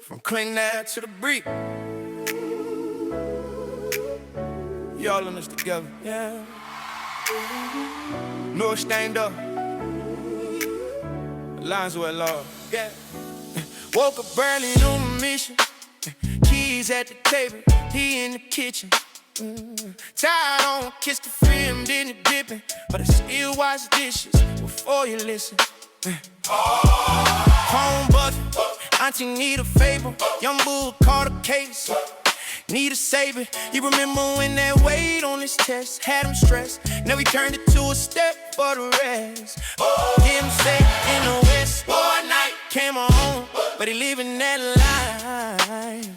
From clean air to the brick. Y'all in this together, yeah. Newark stand up. Alonzo Herran Jr, yeah. Woke up early on a mission. Keys at the table, he in the kitchen. Tired on, kiss the film, then it dipping. But I still wash dishes before you listen. Home butter, auntie need a favor. Young bull caught a case, need a savior. You remember when that weight on his chest had him stressed? Now he turned it to a step for the rest. Him stay in the west all night, came home, but he living that life.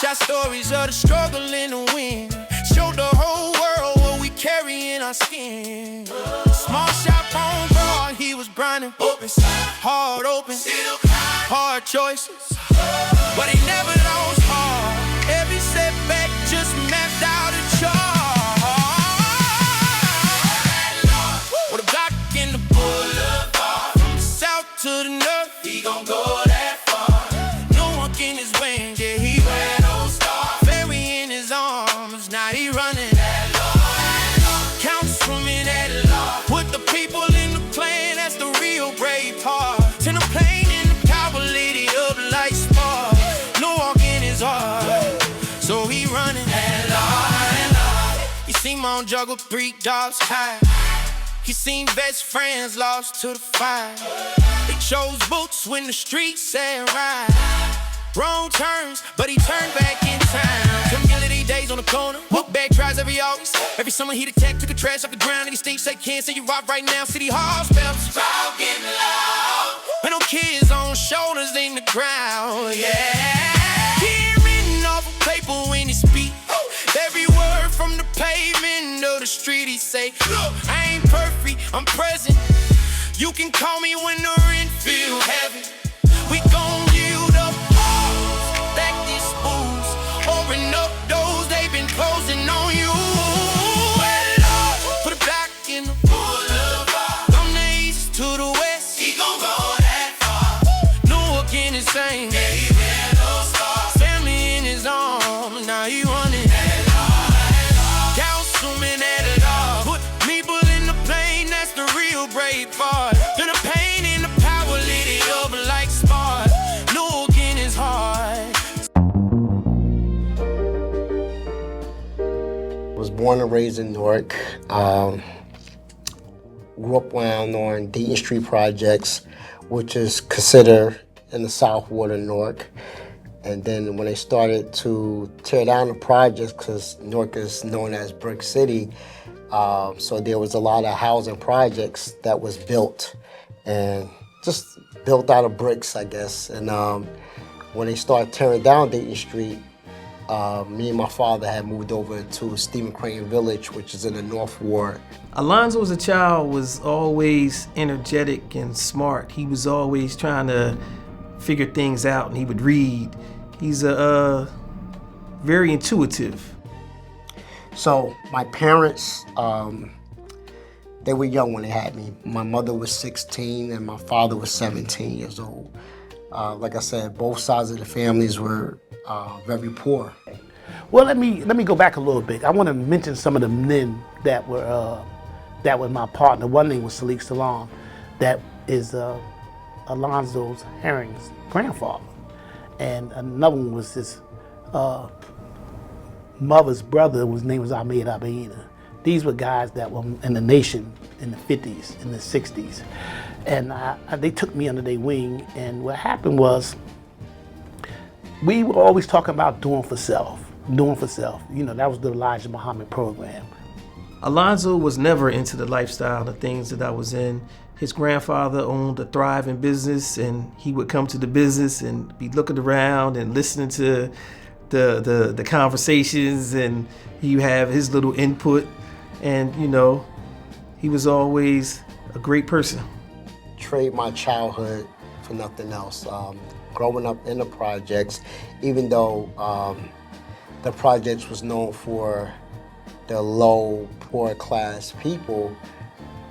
Shot stories of the struggle in the wind, showed the whole world what we carry in our skin. Small shop on Broad, he was grinding, hard open, hard choices, but he never lost heart. Every setback just mapped out a chart. With a Glock in the boulevard, from the south to the north, he gon' go that far. Newark in his wings, yeah, he ran those stars. Ferry in his arms, now he running that law. Councilman At-Large, put the people in the plane, that's the real brave part. Send a plane in the power, lit it up like spark. Newark in his heart, so he running At-Large. He seen mom juggle 3 dogs high. He seen best friends lost to the fire. They chose boots when the streets said ride. Wrong turns, but he turned back in time. Community days on the corner, book bag tries every August. Every summer he'd attack, took the trash off the ground, and he stinks, shake hands, say you rock right now. City Hall spells, crowd getting loud. But no kids on shoulders in the crowd, yeah. He written off a paper when he speak. Every word from the pavement of the street he say, look, I ain't perfect, I'm present. You can call me when the rent feel heavy. We gon' yield up halls, stack these spools, open up doors, they been closing on you. Put a block in the boulevard, from the east to the west, he gon' go that far. Newark in his same, yeah, he ran those stars. Family in his arms, now he running. Councilman At-Large, put people in the plane, that's the real brave part. Then the pain in the power, lit it up like spark. Newark in his heart. I was born and raised in Newark. Grew up around on Dayton Street projects, which is considered in the South Ward of Newark. And then when they started to tear down the projects, because Newark is known as Brick City, so there was a lot of housing projects that was built and just built out of bricks, I guess. And when they started tearing down Dayton Street, me and my father had moved over to Stephen Crane Village, which is in the North Ward. Alonzo as a child was always energetic and smart. He was always trying to figure things out, and he would read. He's very intuitive. So my parents, they were young when they had me. My mother was 16 and my father was 17 years old. Like I said, both sides of the families were very poor. Well, let me go back a little bit. I want to mention some of the men that were my partner. One name was Salik Salam, that is Alonzo Herran's grandfather. And another one was his mother's brother, whose name was Ahmed Abaina. These were guys that were in the nation in the 50s, in the 60s. And they took me under their wing, and what happened was, we were always talking about doing for self. You know, that was the Elijah Muhammad program. Alonzo was never into the lifestyle, the things that I was in. His grandfather owned a thriving business, and he would come to the business and be looking around and listening to the conversations, and he would have his little input. And, you know, he was always a great person. Trade my childhood for nothing else. Growing up in the projects, even though the projects was known for the low, poor class people,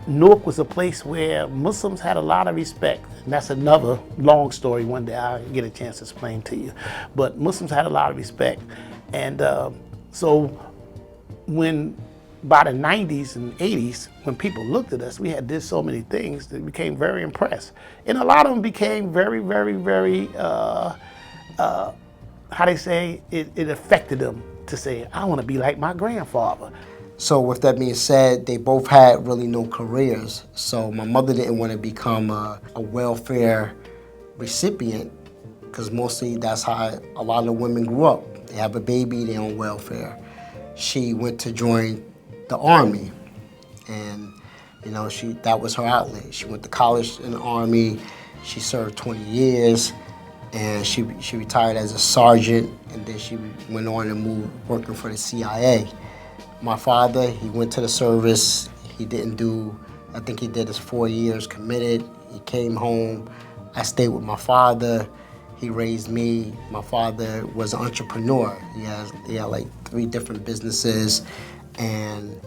Newark was a place where Muslims had a lot of respect. And that's another long story one day I'll get a chance to explain to you. But Muslims had a lot of respect. And so when by the 90s and 80s, when people looked at us, we had did so many things that became very impressed. And a lot of them became very, very, very, how they say, it affected them to say, I want to be like my grandfather. So with that being said, they both had really no careers. So my mother didn't want to become a welfare recipient, because mostly that's how a lot of women grew up. They have a baby, they're on welfare. She went to join the Army, and that was her outlet. She went to college in the Army. She served 20 years, and she retired as a sergeant, and then she went on and moved working for the CIA. My father, he went to the service. He didn't do, I think he did his 4 years, committed. He came home. I stayed with my father. He raised me. My father was an entrepreneur. He had like 3 different businesses, and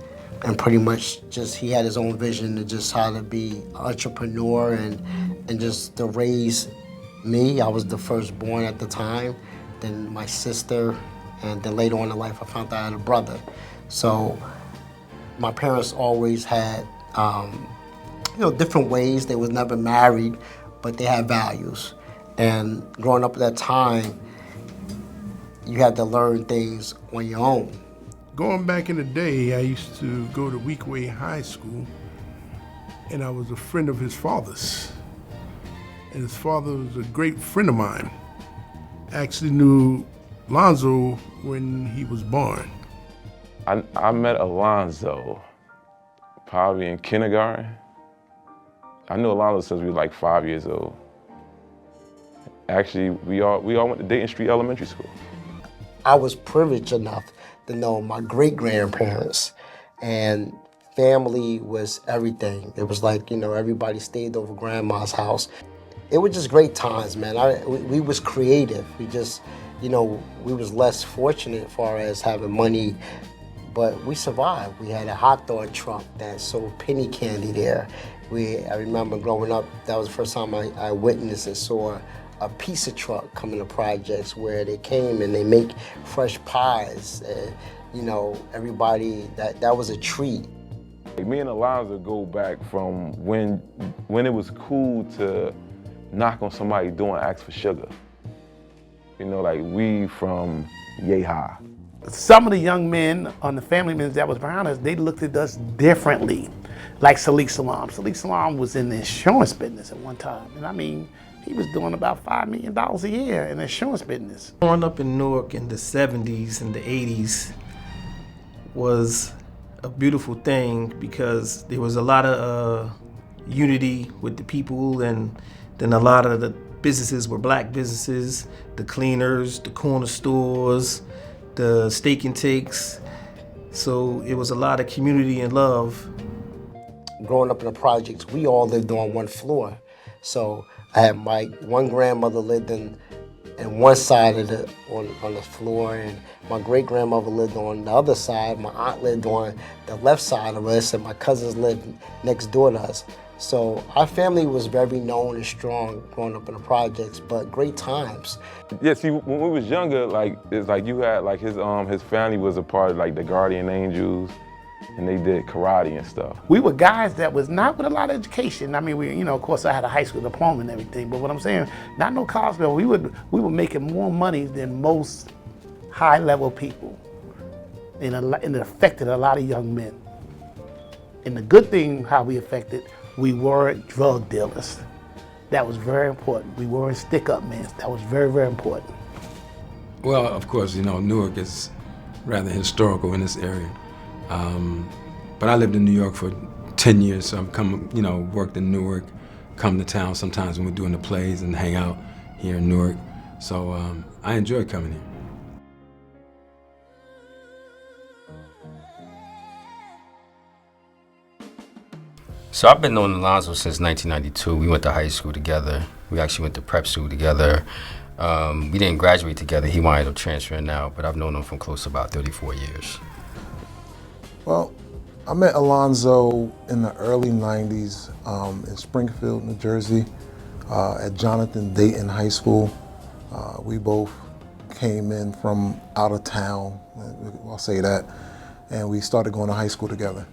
pretty much just he had his own vision to just how to be an entrepreneur and just to raise me. I was the firstborn at the time, then my sister, and then later on in life I found out I had a brother. So my parents always had, different ways. They was never married, but they had values. And growing up at that time, you had to learn things on your own. Going back in the day, I used to go to Weekway High School, and I was a friend of his father's. And his father was a great friend of mine. I actually knew Alonzo when he was born. I met Alonzo probably in kindergarten. I knew Alonzo since we were like 5 years old. Actually, we all went to Dayton Street Elementary School. I was privileged enough to know my great-grandparents, and family was everything. It was like, everybody stayed over grandma's house. It was just great times, man. We was creative. We just, we was less fortunate as far as having money, but we survived. We had a hot dog truck that sold penny candy there. I remember growing up, that was the first time I witnessed and saw a pizza truck coming to projects where they came and they make fresh pies. Everybody, that was a treat. Me and Alonzo go back from when it was cool to knock on somebody's door and ask for sugar. Like we from yay high. Some of the young men on the family members that was around us, they looked at us differently. Like Salik Salam. Salik Salam was in the insurance business at one time. And I mean, he was doing about $5 million a year in the insurance business. Growing up in Newark in the 70s and the 80s was a beautiful thing because there was a lot of unity with the people, and then a lot of the businesses were black businesses, the cleaners, the corner stores, the steak and takes. So it was a lot of community and love. Growing up in the projects, we all lived on one floor. So I had my one grandmother lived in one side of on the floor, and my great grandmother lived on the other side. My aunt lived on the left side of us, and my cousins lived next door to us. So our family was very known and strong growing up in the projects, but great times. Yeah, see, when we was younger, it's like you had his family was a part of the Guardian Angels, and they did karate and stuff. We were guys that was not with a lot of education. I mean, of course I had a high school diploma and everything, but what I'm saying, not no college level. We were making more money than most high-level people, and it affected a lot of young men. And the good thing, how we affected, we weren't drug dealers. That was very important. We weren't stick-up men. That was very, very important. Well, of course, Newark is rather historical in this area. But I lived in New York for 10 years, so I've worked in Newark, come to town sometimes when we're doing the plays and hang out here in Newark. So I enjoy coming here. So I've been knowing Alonzo since 1992. We went to high school together. We actually went to prep school together. We didn't graduate together. He wound up transferring out, but I've known him for close to about 34 years. Well, I met Alonzo in the early 90s in Springfield, New Jersey, at Jonathan Dayton High School. We both came in from out of town, I'll say that, and we started going to high school together.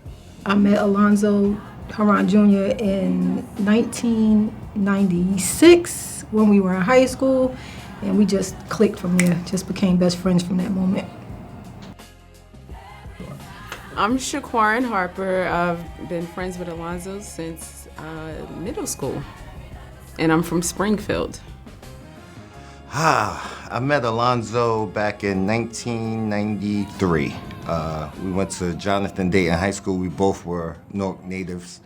I met Alonzo Herran Jr. in 1996 when we were in high school, and we just clicked from there, just became best friends from that moment. I'm Shaquarin Harper. I've been friends with Alonzo since middle school, and I'm from Springfield. I met Alonzo back in 1993. We went to Jonathan Dayton High School. We both were Newark natives.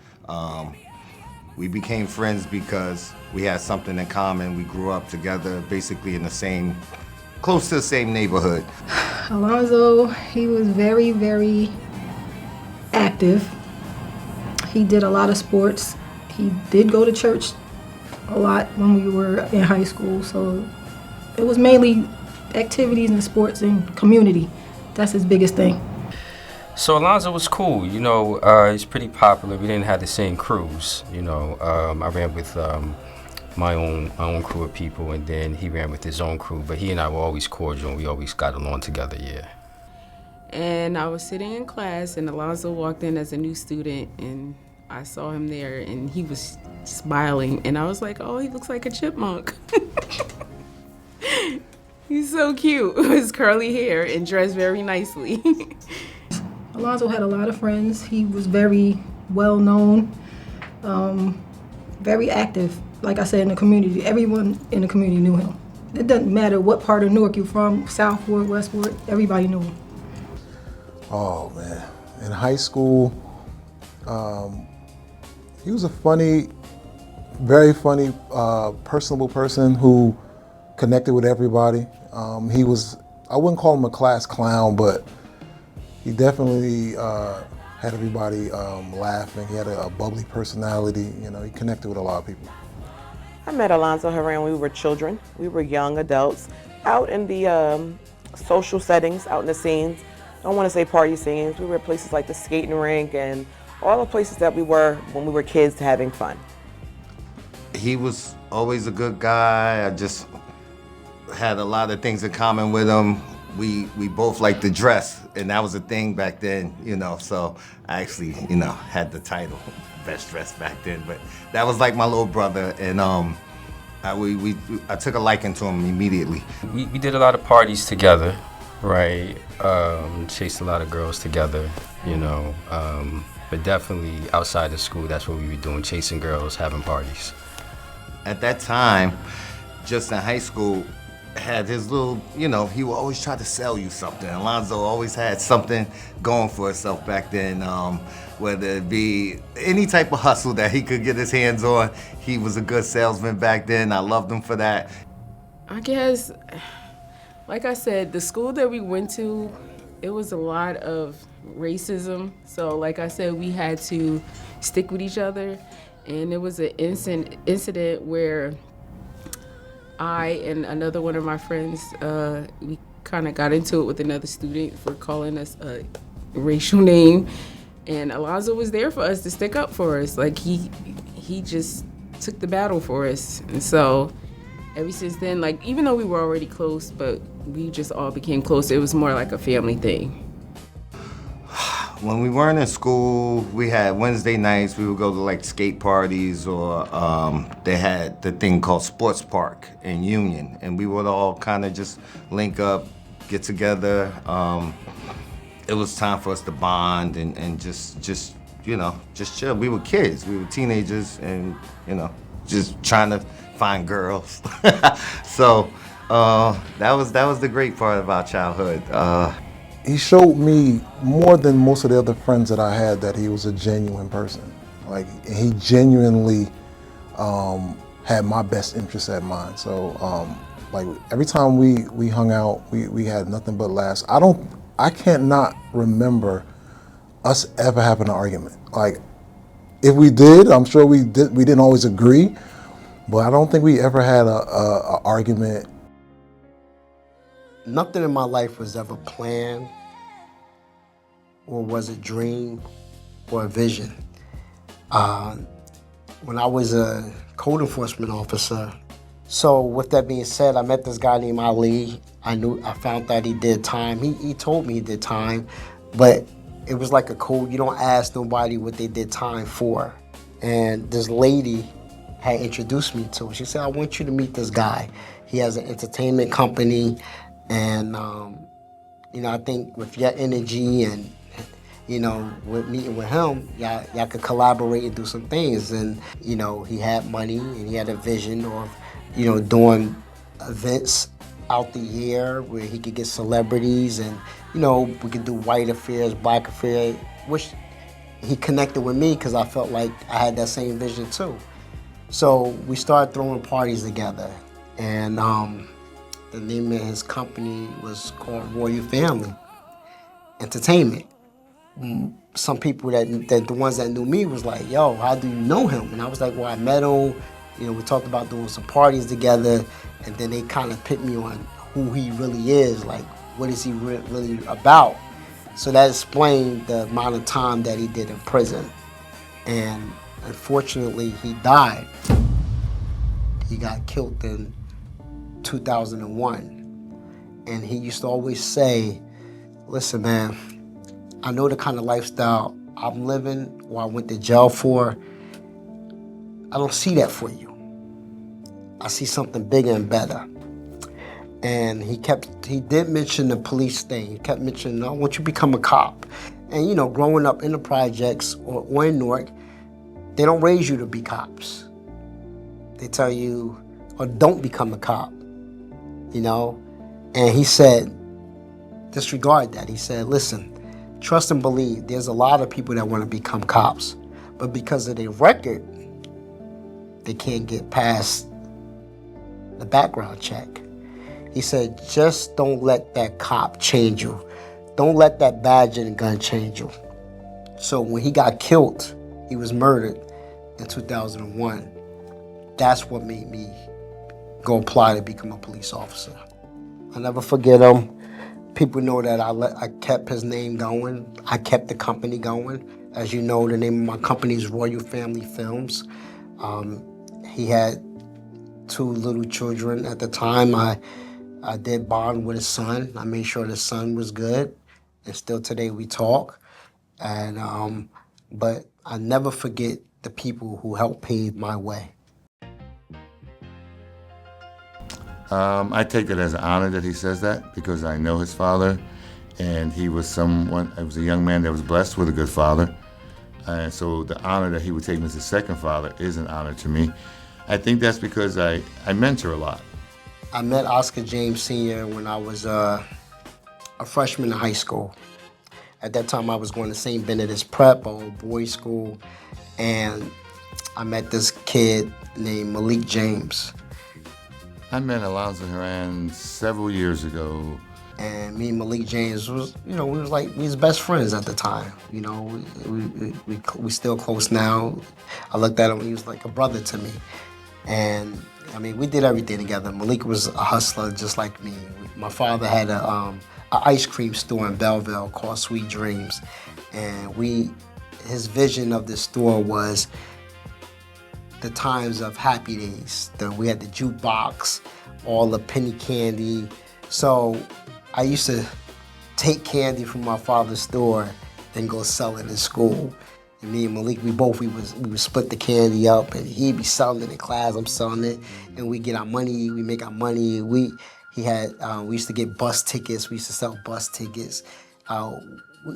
We became friends because we had something in common. We grew up together, basically in the same, close to the same neighborhood. Alonzo, he was very, very active. He did a lot of sports. He did go to church a lot when we were in high school, so it was mainly activities and sports and community. That's his biggest thing. So Alonzo was cool, you know, he's pretty popular. We didn't have the same crews, you know. I ran with my own crew of people, and then he ran with his own crew, but he and I were always cordial, and we always got along together, yeah. And I was sitting in class, and Alonzo walked in as a new student, and I saw him there, and he was smiling, and I was like, oh, he looks like a chipmunk. He's so cute with his curly hair and dressed very nicely. Alonzo had a lot of friends. He was very well known, very active. Like I said, in the community, everyone in the community knew him. It doesn't matter what part of Newark you're from, Southward, Westward, everybody knew him. Oh man, in high school, he was a funny, very funny, personable person who connected with everybody. He was, I wouldn't call him a class clown, but he definitely had everybody laughing. He had a bubbly personality. You know, he connected with a lot of people. I met Alonzo Herran when we were children. We were young adults out in the social settings, out in the scenes. I don't want to say party scenes. We were at places like the skating rink and all the places that we were when we were kids having fun. He was always a good guy. I just had a lot of things in common with him. We both liked to dress, and that was a thing back then, you know, so I actually, you know, had the title best dressed back then, but that was like my little brother, and I took a liking to him immediately. We did a lot of parties together, right? Chased a lot of girls together, you know, but definitely outside of school, that's what we were doing, chasing girls, having parties. At that time, just in high school, had his little, you know, he would always try to sell you something. Alonzo always had something going for himself back then, whether it be any type of hustle that he could get his hands on. He was a good salesman back then. I loved him for that. I guess, like I said, the school that we went to, it was a lot of racism. So like I said, we had to stick with each other. And there was an incident where I and another one of my friends, we kind of got into it with another student for calling us a racial name. And Alonzo was there for us to stick up for us. Like he just took the battle for us. And so ever since then, like even though we were already close, but we just all became close, it was more like a family thing. When we weren't in school, we had Wednesday nights, we would go to like skate parties, or they had the thing called Sports Park in Union, and we would all kind of just link up, get together. It was time for us to bond and just you know, just chill. We were kids, we were teenagers, and you know, just trying to find girls. So that was the great part of our childhood. He showed me more than most of the other friends that I had that he was a genuine person. Like he genuinely had my best interests at mind. So like every time we hung out, we had nothing but laughs. I can't not remember us ever having an argument. Like if we did, I'm sure we didn't always agree, but I don't think we ever had a argument. Nothing in my life was ever planned or was a dream. or a vision. When I was a code enforcement officer, so with that being said, I met this guy named Ali. I found that he did time. He told me he did time, but it was like a code. You don't ask nobody what they did time for. And this lady had introduced me to it. She said, I want you to meet this guy. He has an entertainment company, and I think with your energy and with meeting with him, y'all could collaborate and do some things. And he had money and he had a vision of doing events out the year where he could get celebrities, and we could do white affairs, black affairs, which he connected with me because I felt like I had that same vision too. So we started throwing parties together, and the name of his company was called Royal Family Entertainment. Some people that the ones that knew me was like, yo, how do you know him? And I was like, well, I met him. We talked about doing some parties together, and then they kind of picked me on who he really is, like what is he really about. So that explained the amount of time that he did in prison. And unfortunately, he died. He got killed in 2001. And he used to always say, listen, man, I know the kind of lifestyle I'm living or I went to jail for. I don't see that for you. I see something bigger and better. And he did mention the police thing. He kept mentioning, I want you to become a cop. And growing up in the projects or in Newark, they don't raise you to be cops. They tell you, or don't become a cop, And he said, disregard that. He said, listen, trust and believe. There's a lot of people that want to become cops, but because of their record, they can't get past the background check. He said, just don't let that cop change you. Don't let that badge and gun change you. So when he got killed, he was murdered in 2001. That's what made me go apply to become a police officer. I'll never forget him. People know that I kept his name going. I kept the company going. As you know, the name of my company is Royal Family Films. He had 2 little children at the time. I did bond with his son. I made sure his son was good. And still today we talk. And but I never forget the people who helped pave my way. I take it as an honor that he says that because I know his father, and he was a young man that was blessed with a good father. And so the honor that he would take me as a second father is an honor to me. I think that's because I mentor a lot. I met Oscar James Sr. when I was a freshman in high school. At that time, I was going to St. Benedict's Prep, a boys' school, and I met this kid named Malik James. I met Alonzo Herran several years ago. And me and Malik James was, we was best friends at the time. We still close now. I looked at him, he was like a brother to me. And we did everything together. Malik was a hustler just like me. My father had an ice cream store in Belleville called Sweet Dreams. And his vision of this store was the times of happy days. We had the jukebox, all the penny candy. So I used to take candy from my father's store and go sell it in school. And me and Malik, we would split the candy up, and he'd be selling it in class, I'm selling it, and we get our money, we make our money. We used to get bus tickets, we used to sell bus tickets.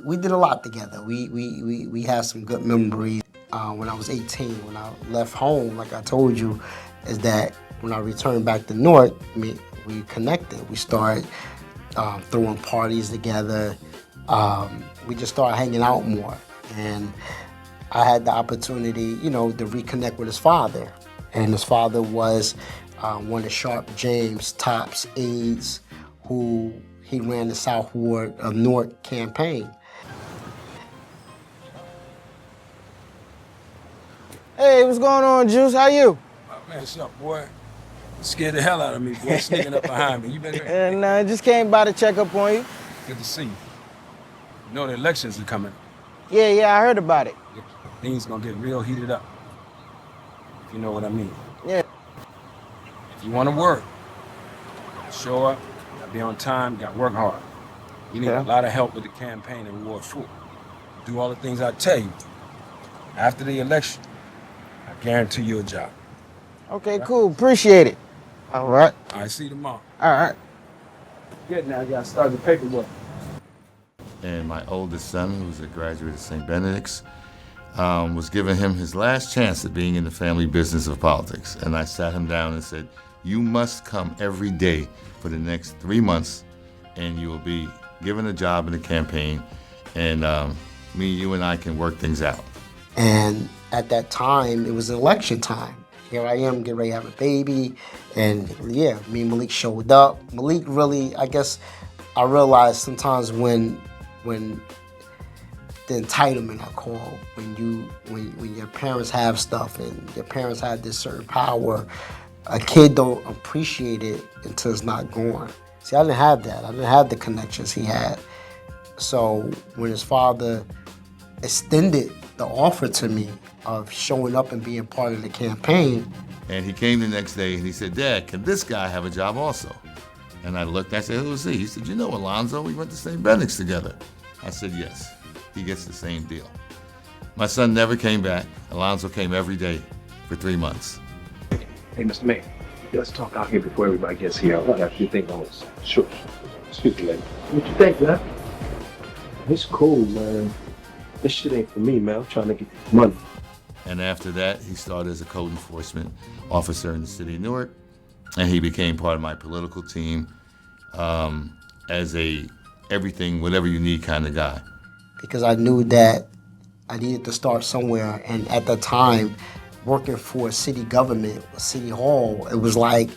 We did a lot together. We had some good memories. When I was 18, when I left home, like I told you, is that when I returned back to Newark, we connected. We started throwing parties together. We just started hanging out more. And I had the opportunity, to reconnect with his father. And his father was one of Sharp James' top aides, who he ran the South Ward of Newark campaign. Hey, what's going on, Juice? How you? Oh, man, what's up, boy? You scared the hell out of me, boy, sneaking up behind me. You been here? And I just came by to check up on you. Good to see you. You know the elections are coming. Yeah, I heard about it. things gonna get real heated up. If you know what I mean. Yeah. If you wanna work, show up, you gotta be on time, you gotta work hard. You need a lot of help with the campaign in Ward 4. Do all the things I tell you. After the election, I guarantee you a job. Okay, cool. Appreciate it. All right. I see you tomorrow. All right. Good, now I gotta start the paperwork. And my oldest son, who's a graduate of St. Benedict's, was giving him his last chance at being in the family business of politics. And I sat him down and said, you must come every day for the next 3 months, and you will be given a job in the campaign, and you and I can work things out. And at that time, it was election time. Here I am, getting ready to have a baby, and yeah, me and Malik showed up. Malik really, I guess, I realized sometimes when the entitlement I call, when your parents have stuff and your parents have this certain power, a kid don't appreciate it until it's not gone. See, I didn't have that. I didn't have the connections he had. So when his father extended the offer to me of showing up and being part of the campaign. And he came the next day and he said, Dad, can this guy have a job also? And I looked, I said, who is he? He said, you know Alonzo, we went to St. Benedict's together. I said, yes, he gets the same deal. My son never came back. Alonzo came every day for 3 months. Hey, Mr. Mayor, let's talk out here before everybody gets here. I got a few things on this. Sure. Excuse me, lady. What you think, man? It's cool, man. This shit ain't for me, man. I'm trying to get this money. And after that, he started as a code enforcement officer in the city of Newark, and he became part of my political team as a everything, whatever you need kind of guy. Because I knew that I needed to start somewhere, and at the time, working for city government, city hall, it was like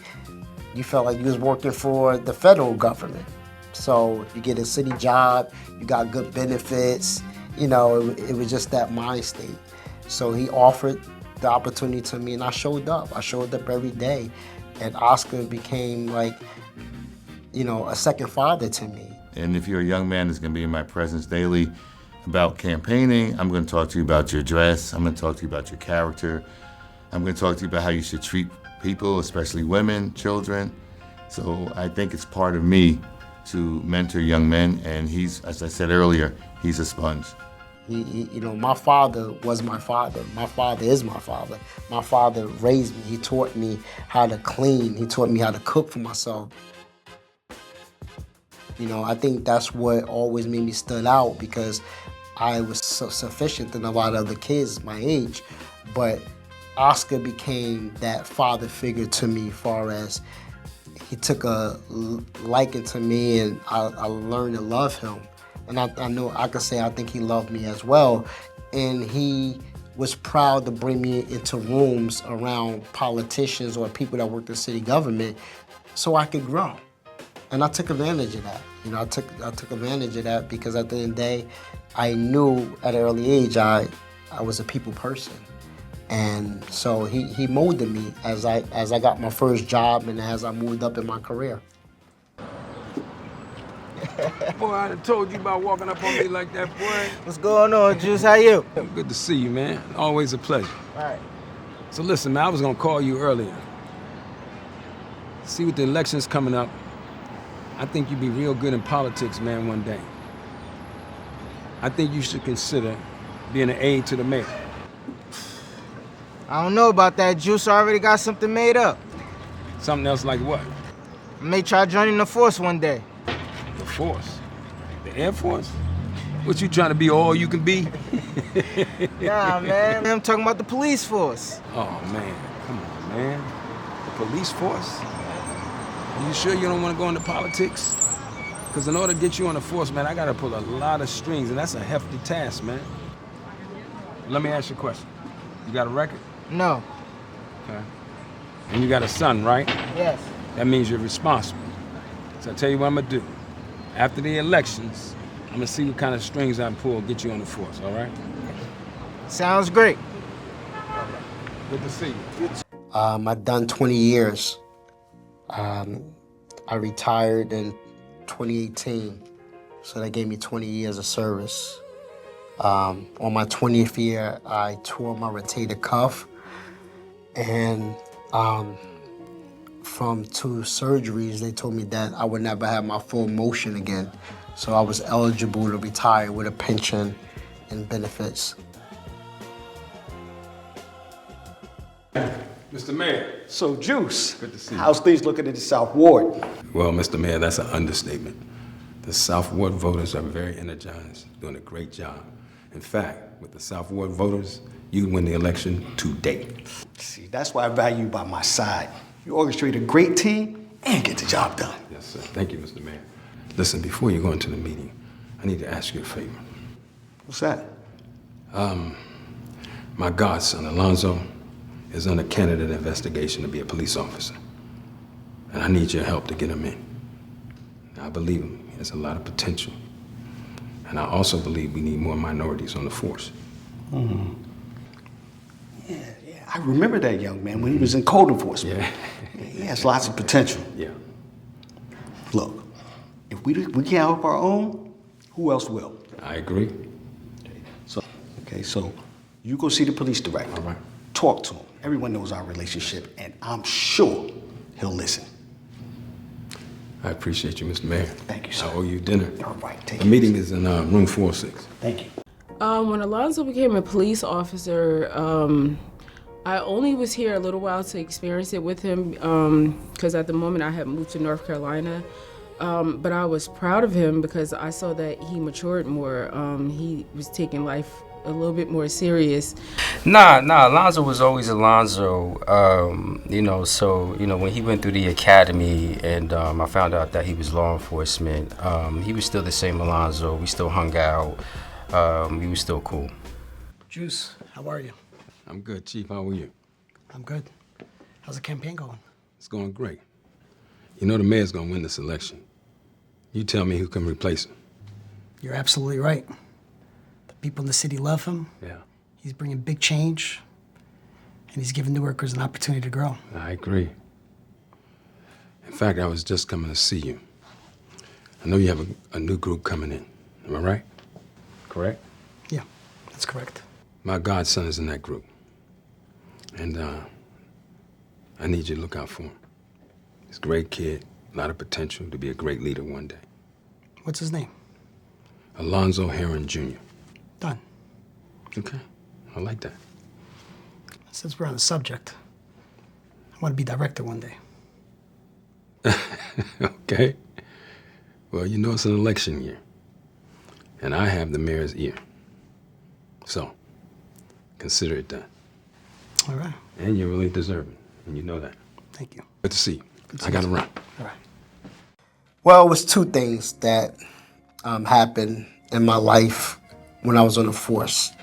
you felt like you was working for the federal government. So you get a city job, you got good benefits, you know, it was just that mind state. So he offered the opportunity to me, and I showed up. I showed up every day, and Oscar became like, you know, a second father to me. And if you're a young man that's gonna be in my presence daily about campaigning, I'm gonna talk to you about your dress, I'm gonna talk to you about your character, I'm gonna talk to you about how you should treat people, especially women, children. So I think it's part of me to mentor young men, and he's, as I said earlier, he's a sponge. You know, my father was my father. My father is my father. My father raised me. He taught me how to clean. He taught me how to cook for myself. You know, I think that's what always made me stand out, because I was so sufficient than a lot of other kids my age. But Oscar became that father figure to me, far as he took a liking to me, and I learned to love him. And I know I could say I think he loved me as well. And he was proud to bring me into rooms around politicians or people that worked in city government so I could grow. And I took advantage of that. You know, I took advantage of that because at the end of the day, I knew at an early age I was a people person. And so he molded me as I got my first job and as I moved up in my career. Boy, I done told you about walking up on me like that, boy. What's going on, Juice? How you? Good to see you, man. Always a pleasure. All right. So listen, man, I was gonna call you earlier. See, with the elections coming up, I think you'd be real good in politics, man, one day. I think you should consider being an aide to the mayor. I don't know about that, Juice. I already got something made up. Something else like what? I may try joining the force one day. The force? The Air Force? What, you trying to be all you can be? Nah, man. I'm talking about the police force. Oh, man. Come on, man. The police force? Are you sure you don't want to go into politics? Because in order to get you on the force, man, I got to pull a lot of strings, and that's a hefty task, man. Let me ask you a question. You got a record? No. Okay. And you got a son, right? Yes. That means you're responsible. So I'll tell you what I'm going to do. After the elections, I'm going to see what kind of strings I can pull, get you on the force, all right? Sounds great. Good to see you. I've done 20 years. I retired in 2018, so that gave me 20 years of service. On my 20th year, I tore my rotator cuff, and from 2 surgeries, they told me that I would never have my full motion again. So I was eligible to retire with a pension and benefits. Mr. Mayor. So, Juice, Good to see you. how's things looking in the South Ward? Well, Mr. Mayor, that's an understatement. The South Ward voters are very energized, doing a great job. In fact, with the South Ward voters, you win the election today. See, that's why I value you by my side. You orchestrate a great team and get the job done. Yes, sir. Thank you, Mr. Mayor. Listen, before you go into the meeting, I need to ask you a favor. What's that? My godson, Alonzo, is under candidate investigation to be a police officer. And I need your help to get him in. I believe him. He has a lot of potential. And I also believe we need more minorities on the force. Mm-hmm. Yeah, I remember that young man when he was in code enforcement. Yeah. He has lots of potential. Yeah. Look, if we can't help our own, who else will? I agree. Okay, so you go see the police director. All right. Talk to him. Everyone knows our relationship, and I'm sure he'll listen. I appreciate you, Mr. Mayor. Thank you, sir. I owe you dinner. All right, take The meeting is in room 406. Thank you. When Alonzo became a police officer, I only was here a little while to experience it with him because at the moment I had moved to North Carolina. But I was proud of him because I saw that he matured more. He was taking life a little bit more serious. Nah, Alonzo was always Alonzo. When he went through the academy and I found out that he was law enforcement, he was still the same Alonzo. We still hung out. We were still cool. Juice, how are you? I'm good, Chief. How are you? I'm good. How's the campaign going? It's going great. You know the mayor's gonna win this election. You tell me who can replace him. You're absolutely right. The people in the city love him. Yeah. He's bringing big change, and he's giving Newarkers an opportunity to grow. I agree. In fact, I was just coming to see you. I know you have a new group coming in. Am I right? Correct? Yeah, that's correct. My godson is in that group. And I need you to look out for him. He's a great kid, a lot of potential to be a great leader one day. What's his name? Alonzo Herran Jr. Done. Okay, I like that. Since we're on the subject, I want to be director one day. Okay. Well, you know it's an election year. And I have the mayor's ear. So, consider it done. All right. And you're really deserving, and you know that. Thank you. Good to see you. I gotta run. All right. Well, it was 2 things that happened in my life when I was on the force.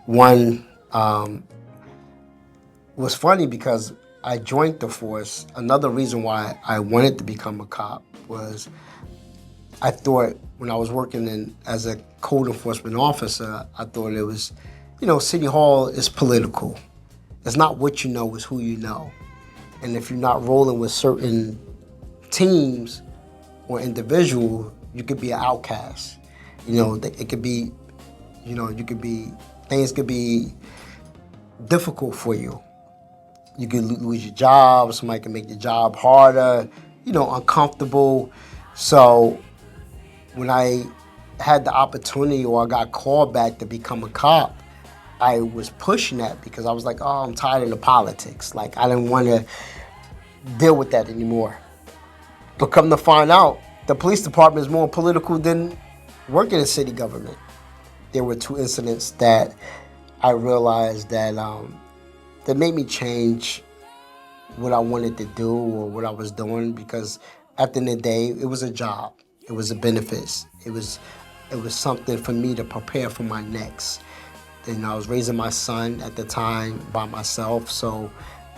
One was funny because I joined the force. Another reason why I wanted to become a cop was I thought when I was working as a code enforcement officer, I thought it was, City Hall is political. It's not what you know, it's who you know. And if you're not rolling with certain teams or individuals, you could be an outcast. It could be, things could be difficult for you. You could lose your job, somebody can make your job harder, uncomfortable. So when I had the opportunity or I got called back to become a cop, I was pushing that because I was like, oh, I'm tired of the politics. Like, I didn't want to deal with that anymore. But come to find out, the police department is more political than working in city government. There were 2 incidents that I realized that that made me change what I wanted to do or what I was doing, because at the end of the day, it was a job. It was a benefits. It was something for me to prepare for my next. And I was raising my son at the time by myself, so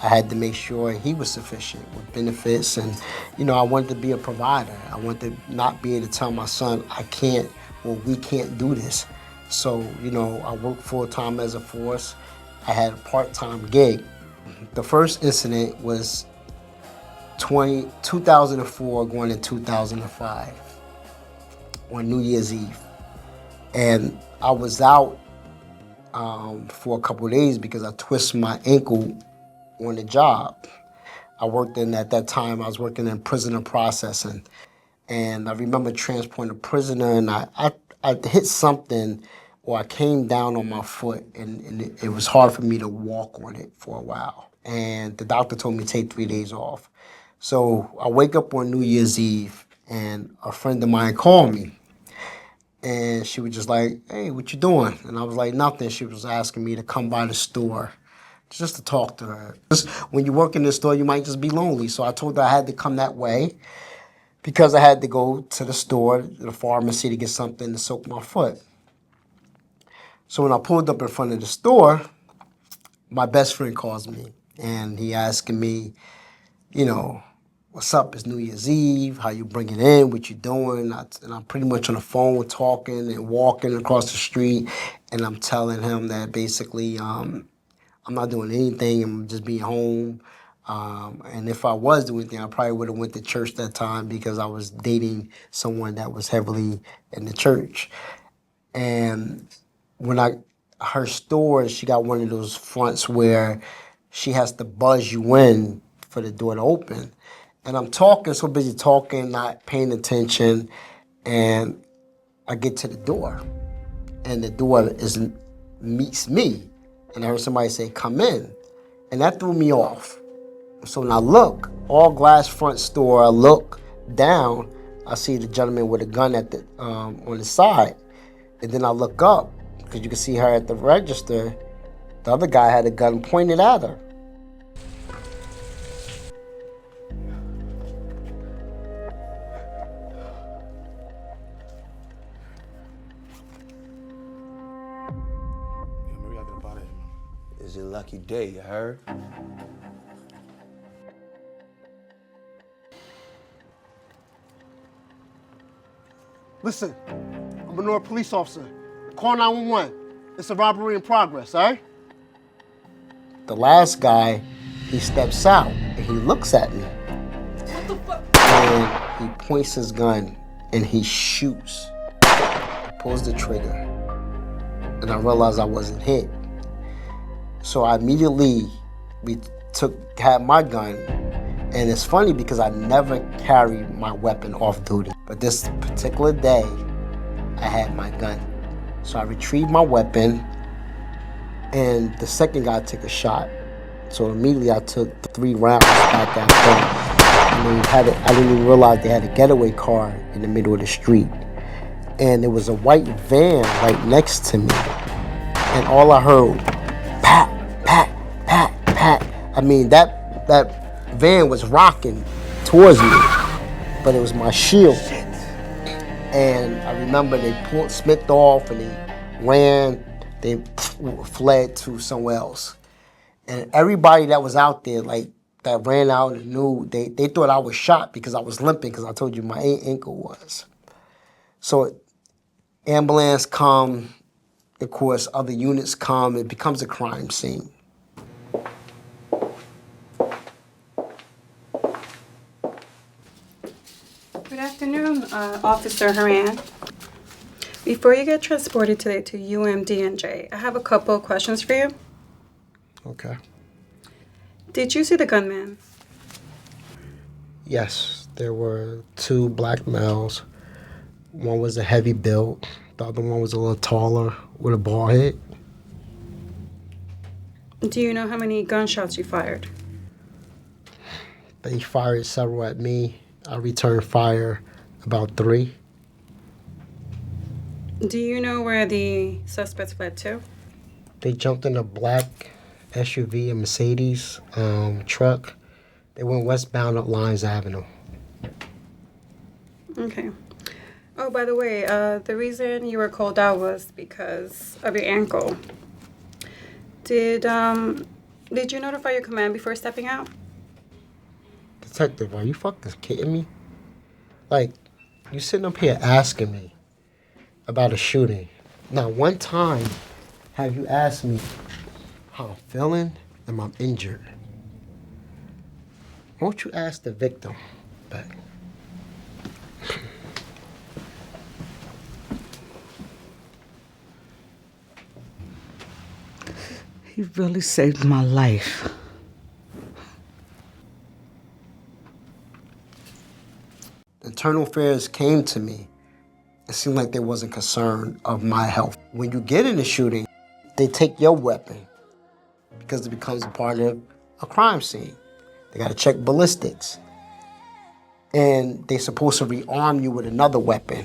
I had to make sure he was sufficient with benefits. And, I wanted to be a provider. I wanted to not be able to tell my son, I can't, or we can't do this. So, I worked full-time as a force. I had a part-time gig. The first incident was 2004 going to 2005 on New Year's Eve. And I was out for a couple of days because I twisted my ankle on the job. I worked at that time, I was working in prisoner processing. And I remember transporting a prisoner, and I hit something, or I came down on my foot, and it was hard for me to walk on it for a while. And the doctor told me to take 3 days off. So I wake up on New Year's Eve, and a friend of mine called me. And she was just like, hey, what you doing? And I was like, nothing. She was asking me to come by the store just to talk to her. Just when you work in the store, you might just be lonely. So I told her I had to come that way because I had to go to the store, the pharmacy, to get something to soak my foot. So when I pulled up in front of the store, my best friend calls me, and he asking me, you know, what's up? It's New Year's Eve. How you bringing in? What you doing? And I'm pretty much on the phone talking and walking across the street, and I'm telling him that basically I'm not doing anything. I'm just being home. And if I was doing anything, I probably would have went to church that time because I was dating someone that was heavily in the church. And when her store, she got one of those fronts where she has to buzz you in for the door to open. And I'm talking, so busy talking, not paying attention, and I get to the door, and the door meets me, and I heard somebody say, "Come in," and that threw me off. So when I look, all glass front store, I look down, I see the gentleman with a gun at the on the side, and then I look up because you can see her at the register. The other guy had a gun pointed at her. It's your lucky day, you heard? Listen, I'm a Newark police officer. Call 911. It's a robbery in progress, all right? The last guy, he steps out and he looks at me. What the fuck? And he points his gun and he shoots. He pulls the trigger. And I realized I wasn't hit. So I immediately had my gun. And it's funny because I never carry my weapon off duty. But this particular day, I had my gun. So I retrieved my weapon, and the second guy took a shot. So immediately I took 3 rounds back at him. And I didn't even realize they had a getaway car in the middle of the street. And there was a white van right next to me. And all I heard, pat, pat, pat, pat. I mean, that van was rocking towards me, but it was my shield. And I remember they pulled Smith off and they ran, they fled to somewhere else. And everybody that was out there, like, that ran out and knew, they thought I was shot because I was limping because I told you my ankle was. So ambulance come, of course, other units come, it becomes a crime scene. Good afternoon, Officer Herran. Before you get transported today to UMDNJ, I have a couple of questions for you. Okay. Did you see the gunman? Yes, there were 2 black males. One was a heavy build. The other one was a little taller with a bald head. Do you know how many gunshots you fired? They fired several at me. I returned fire about 3. Do you know where the suspects fled to? They jumped in a black SUV, a Mercedes truck. They went westbound up Lyons Avenue. Okay. Oh, by the way, the reason you were called out was because of your ankle. Did you notify your command before stepping out? Detective, are you fucking kidding me? Like, you sitting up here asking me about a shooting. Not one time have you asked me how I'm feeling and I'm injured. Won't you ask the victim back? He really saved my life. Internal affairs came to me. It seemed like they wasn't concerned of my health. When you get in a shooting, they take your weapon because it becomes a part of a crime scene. They gotta check ballistics. And they're supposed to rearm you with another weapon.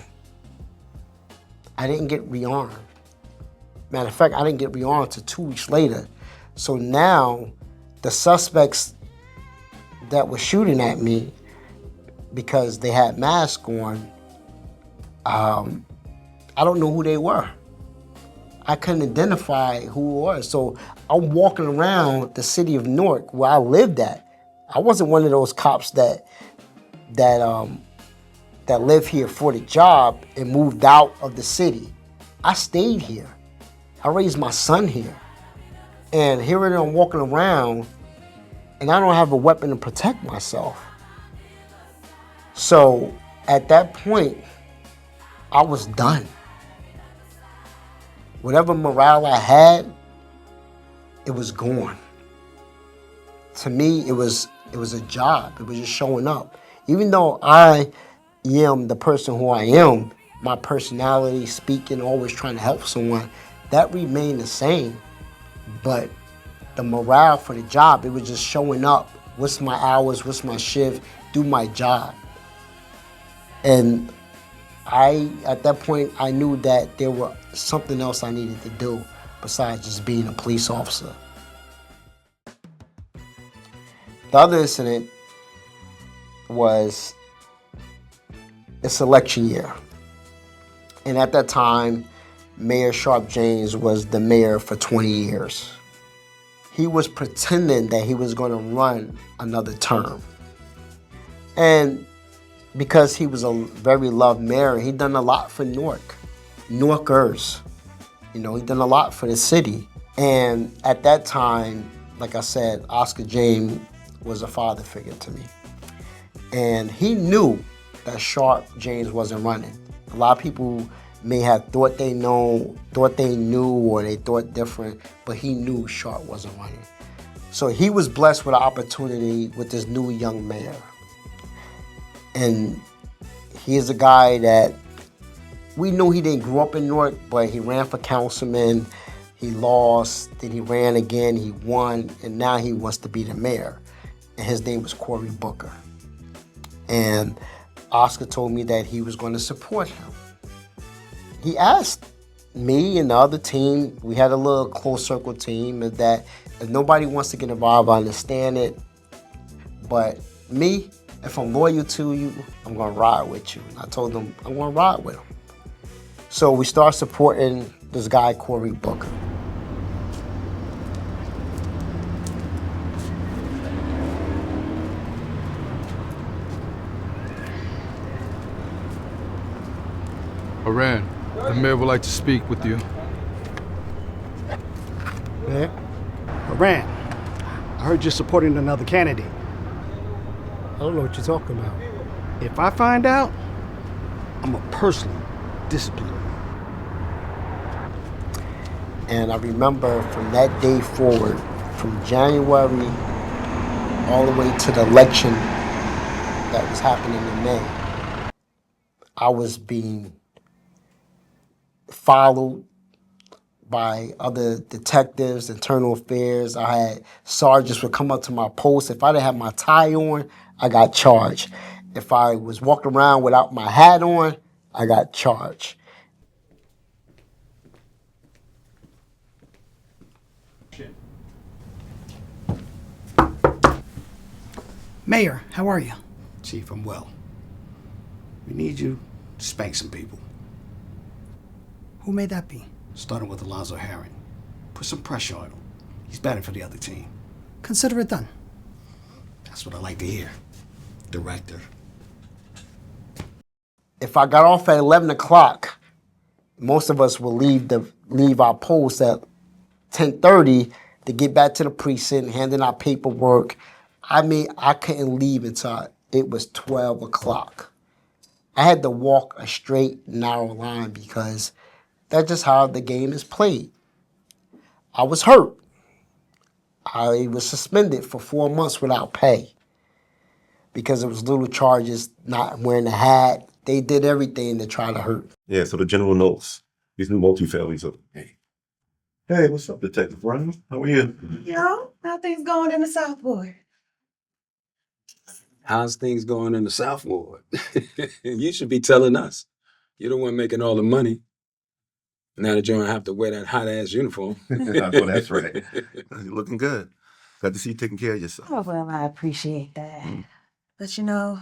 I didn't get rearmed. Matter of fact, I didn't get rearmed until 2 weeks later. So now the suspects that were shooting at me, because they had masks on, I don't know who they were. I couldn't identify who it was. So I'm walking around the city of Newark where I lived at. I wasn't one of those cops that lived here for the job and moved out of the city. I stayed here. I raised my son here. And here I am walking around and I don't have a weapon to protect myself. So at that point, I was done. Whatever morale I had, it was gone. To me, it was a job. It was just showing up. Even though I am the person who I am, my personality, speaking, always trying to help someone, that remained the same. But the morale for the job, it was just showing up. What's my hours? What's my shift? Do my job. And at that point, I knew that there was something else I needed to do besides just being a police officer. The other incident was it's election year. And at that time, Mayor Sharp James was the mayor for 20 years. He was pretending that he was going to run another term. And because he was a very loved mayor, he done a lot for Newark, Newarkers. You know, he done a lot for the city. And at that time, like I said, Oscar James was a father figure to me. And he knew that Sharp James wasn't running. A lot of people may have thought they knew, or they thought different, but he knew Sharp wasn't running. So he was blessed with an opportunity with this new young mayor. And he is a guy that we knew he didn't grow up in Newark, but he ran for councilman, he lost, then he ran again, he won, and now he wants to be the mayor. And his name was Cory Booker. And Oscar told me that he was going to support him. He asked me and the other team, we had a little close circle team, that if nobody wants to get involved, I understand it. But me, if I'm loyal to you, I'm going to ride with you. And I told them I'm going to ride with him. So we start supporting this guy, Cory Booker. Herran, the mayor would like to speak with you. Mayor? Herran, I heard you're supporting another candidate. I don't know what you're talking about. If I find out, I'm going to personally discipline you. And I remember from that day forward, from January all the way to the election that was happening in May, I was being followed by other detectives, internal affairs. I had sergeants would come up to my post. If I didn't have my tie on, I got charged. If I was walking around without my hat on, I got charged. Mayor, how are you? Chief, I'm well. We need you to spank some people. Who may that be? Starting with Alonzo Herran. Put some pressure on him. He's batting for the other team. Consider it done. That's what I like to hear. Director. If I got off at 11 o'clock, most of us will leave our post at 10:30 to get back to the precinct, handing out paperwork. I mean, I couldn't leave until it was 12 o'clock. I had to walk a straight, narrow line because that's just how the game is played. I was hurt. I was suspended for 4 months without pay because it was little charges, not wearing a hat. They did everything to try to hurt. Yeah, so the general knows. These new multifamilies are, hey, what's up, Detective Brown? How are you? Yo, how things going in the South Ward? How's things going in the South Ward? You should be telling us. You're the one making all the money. Now that you don't have to wear that hot-ass uniform. I know that's right. You're looking good. Glad to see you taking care of yourself. Oh, well, I appreciate that. But you know,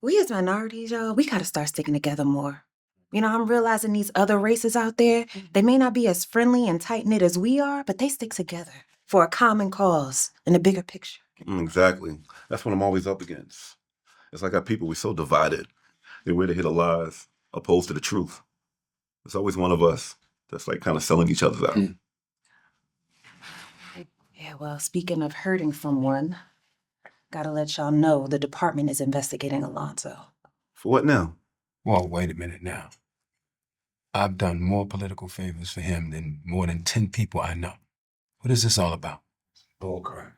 we as minorities, y'all, we gotta start sticking together more. You know, I'm realizing these other races out there, they may not be as friendly and tight-knit as we are, but they stick together for a common cause and a bigger picture. Exactly. That's what I'm always up against. It's like our people, we're so divided. They're ready to hear the lies opposed to the truth. There's always one of us that's like kind of selling each other out. Yeah, well, speaking of hurting someone, gotta let y'all know the department is investigating Alonzo. For what now? Well, wait a minute now. I've done more political favors for him than more than 10 people I know. What is this all about? Bullcrap.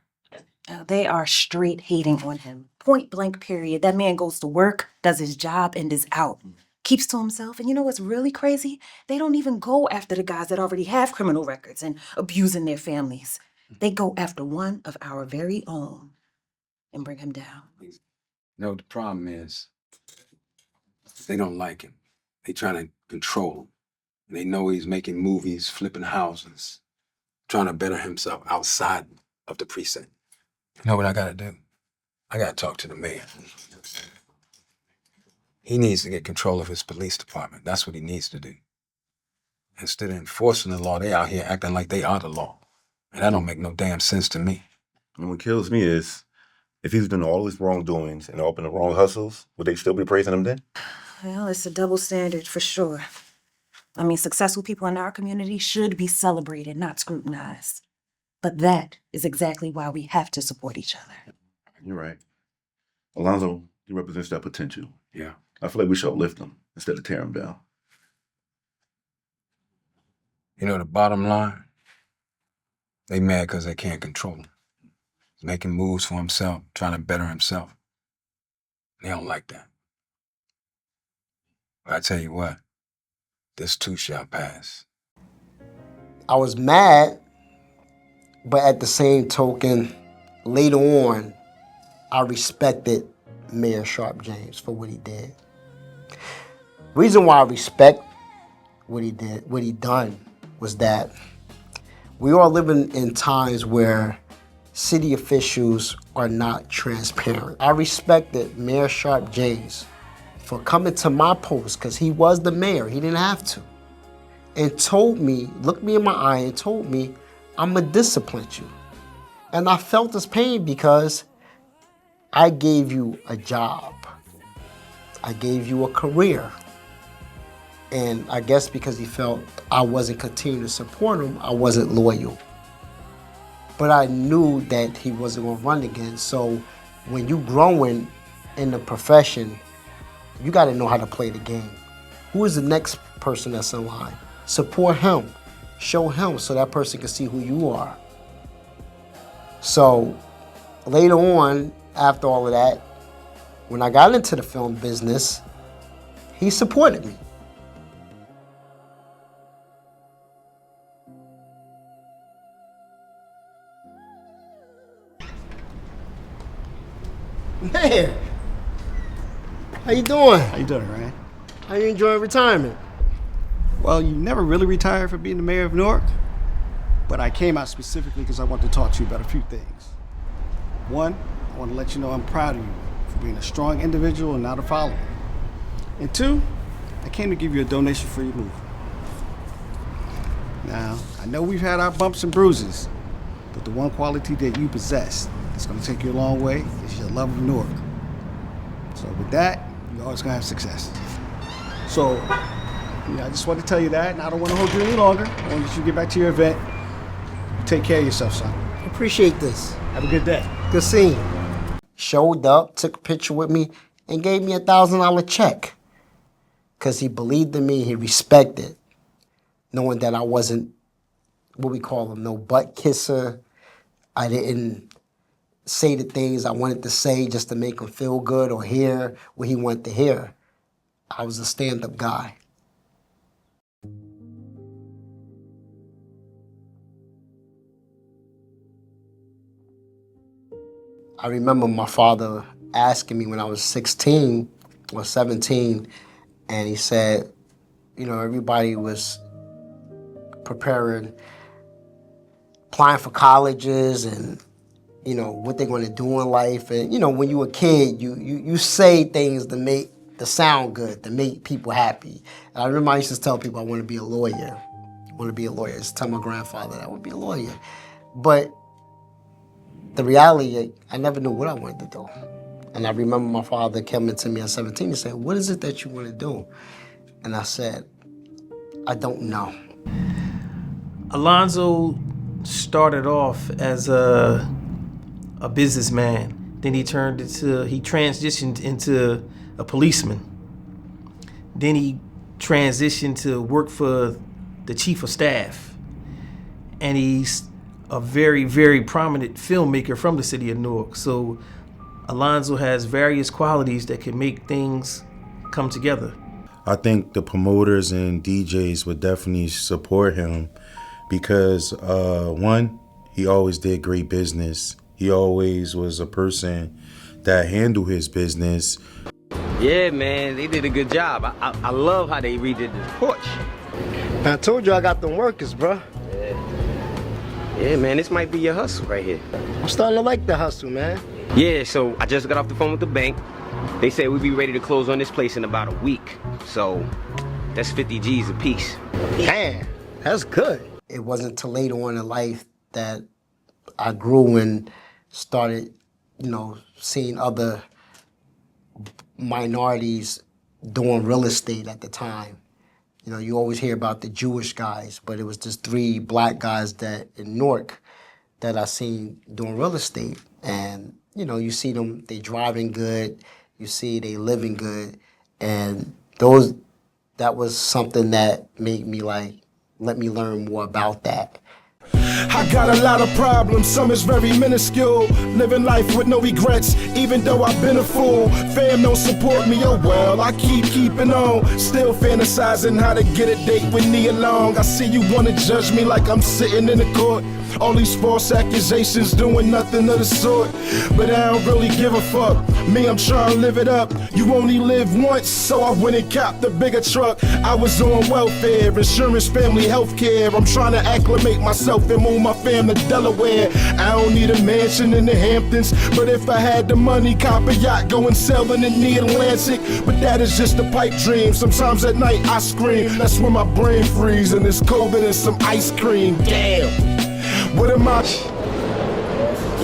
They are straight hating on him. Point blank, period. That man goes to work, does his job, and is out. Keeps to himself. And you know what's really crazy? They don't even go after the guys that already have criminal records and abusing their families. They go after one of our very own and bring him down. No, the problem is they don't like him. They trying to control him. They know he's making movies, flipping houses, trying to better himself outside of the precinct. You know what I gotta do? I gotta talk to the mayor. He needs to get control of his police department. That's what he needs to do. Instead of enforcing the law, they out here acting like they are the law. And that don't make no damn sense to me. And what kills me is, if he's doing all his wrongdoings and open the wrong hustles, would they still be praising him then? Well, it's a double standard for sure. I mean, successful people in our community should be celebrated, not scrutinized. But that is exactly why we have to support each other. You're right. Alonzo, he represents that potential. Yeah. I feel like we should uplift him instead of tear him down. You know, the bottom line, they mad because they can't control him. He's making moves for himself, trying to better himself. They don't like that. But I tell you what, this too shall pass. I was mad, but at the same token, later on, I respected Mayor Sharp James for what he did. Reason why I respect what he did, what he done, was that we are living in times where city officials are not transparent. I respected Mayor Sharp James for coming to my post, because he was the mayor, he didn't have to, and told me, looked me in my eye and told me, I'm gonna discipline you. And I felt his pain because I gave you a job. I gave you a career. And I guess because he felt I wasn't continuing to support him, I wasn't loyal. But I knew that he wasn't gonna run again. So when you growing in the profession, you gotta know how to play the game. Who is the next person that's in line? Support him, show him so that person can see who you are. So later on, after all of that, when I got into the film business, he supported me. Man, how you doing? How you doing, Ryan? How you enjoying retirement? Well, you never really retired from being the mayor of Newark, but I came out specifically because I want to talk to you about a few things. One, I want to let you know I'm proud of you for being a strong individual and not a follower. And two, I came to give you a donation for your movie. Now, I know we've had our bumps and bruises, but the one quality that you possess that's going to take you a long way is your love of Newark. So with that, you're always going to have success. So, I just want to tell you that, and I don't want to hold you any longer. I want you to get back to your event. Take care of yourself, son. Appreciate this. Have a good day. Good seeing you. Showed up, took a picture with me, and gave me a $1,000 check. Because he believed in me, he respected, knowing that I wasn't, what we call him, no butt kisser. I didn't say the things I wanted to say just to make him feel good or hear what he wanted to hear. I was a stand-up guy. I remember my father asking me when I was 16 or 17, and he said, you know, everybody was preparing, applying for colleges and, you know, what they're going to do in life. And, you know, when you're a kid, you say things to sound good, to make people happy. And I remember I used to tell people I want to be a lawyer. I want to be a lawyer. I used to tell my grandfather that I want to be a lawyer. But the reality, I never knew what I wanted to do. And I remember my father coming to me at 17 and said, what is it that you want to do? And I said, I don't know. Alonzo started off as a businessman. Then he transitioned into a policeman. Then he transitioned to work for the chief of staff. And he's a very, very prominent filmmaker from the city of Newark. So Alonzo has various qualities that can make things come together. I think the promoters and DJs would definitely support him because, one, he always did great business. He always was a person that handled his business. Yeah, man, they did a good job. I love how they redid this porch. I told you I got them workers, bro. Yeah, man, this might be your hustle right here. I'm starting to like the hustle, man. Yeah, so I just got off the phone with the bank. They said we'd be ready to close on this place in about a week. So that's 50 G's a piece. Damn, that's good. It wasn't till later on in life that I grew and started, you know, seeing other minorities doing real estate at the time. You know, you always hear about the Jewish guys, but it was just 3 black guys that in Newark that I seen doing real estate. And, you know, you see them, they driving good, you see they living good. And that was something that made me like, let me learn more about that. I got a lot of problems, some is very minuscule. Living life with no regrets, even though I've been a fool. Fam don't support me, oh well, I keeping on. Still fantasizing how to get a date with Nia Long. I see you wanna judge me like I'm sitting in the court. All these false accusations doing nothing of the sort. But I don't really give a fuck. Me, I'm trying to live it up. You only live once, so I went and copped a bigger truck. I was on welfare, insurance, family, health care. I'm trying to acclimate myself and move my fam to Delaware. I don't need a mansion in the Hamptons, but if I had the money, cop a yacht, go and sail in the Atlantic. But that is just a pipe dream. Sometimes at night I scream. That's when my brain freezes and it's colder than some ice cream. Damn. What am I?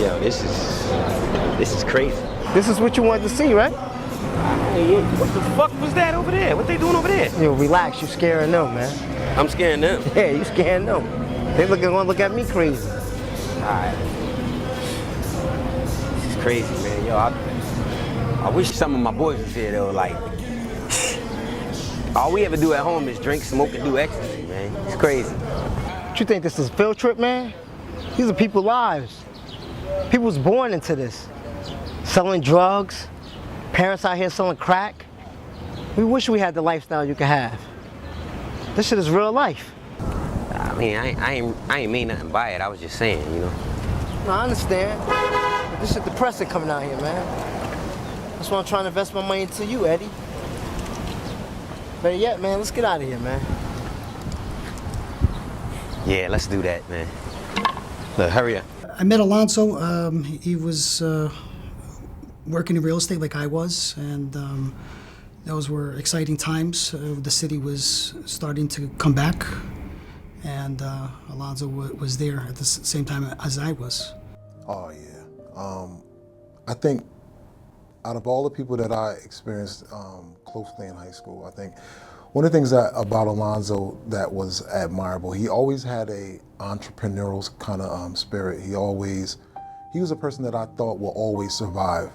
Yo, this is crazy. This is what you wanted to see, right? What the fuck was that over there? What they doing over there? Yo, relax, you scaring them, man. I'm scaring them. Yeah, you scaring them. They gonna look at me crazy. Alright. This is crazy, man. Yo, I wish some of my boys was here though. Like, all we ever do at home is drink, smoke, and do ecstasy, man. It's crazy. What you think this is a field trip, man? These are people's lives. People was born into this. Selling drugs, parents out here selling crack. We wish we had the lifestyle you could have. This shit is real life. I mean, I ain't mean nothing by it. I was just saying, you know. No, I understand. But this shit depressing coming out here, man. That's why I'm trying to invest my money into you, Eddie. Better yet, man, let's get out of here, man. Yeah, let's do that, man. Look, hurry up. I met Alonzo. He was working in real estate like I was, and those were exciting times. The city was starting to come back, and Alonzo was there at the same time as I was. Oh, yeah. I think out of all the people that I experienced closely in high school, I think one of the things about Alonzo that was admirable, he always had a entrepreneurial kind of spirit. He was a person that I thought will always survive.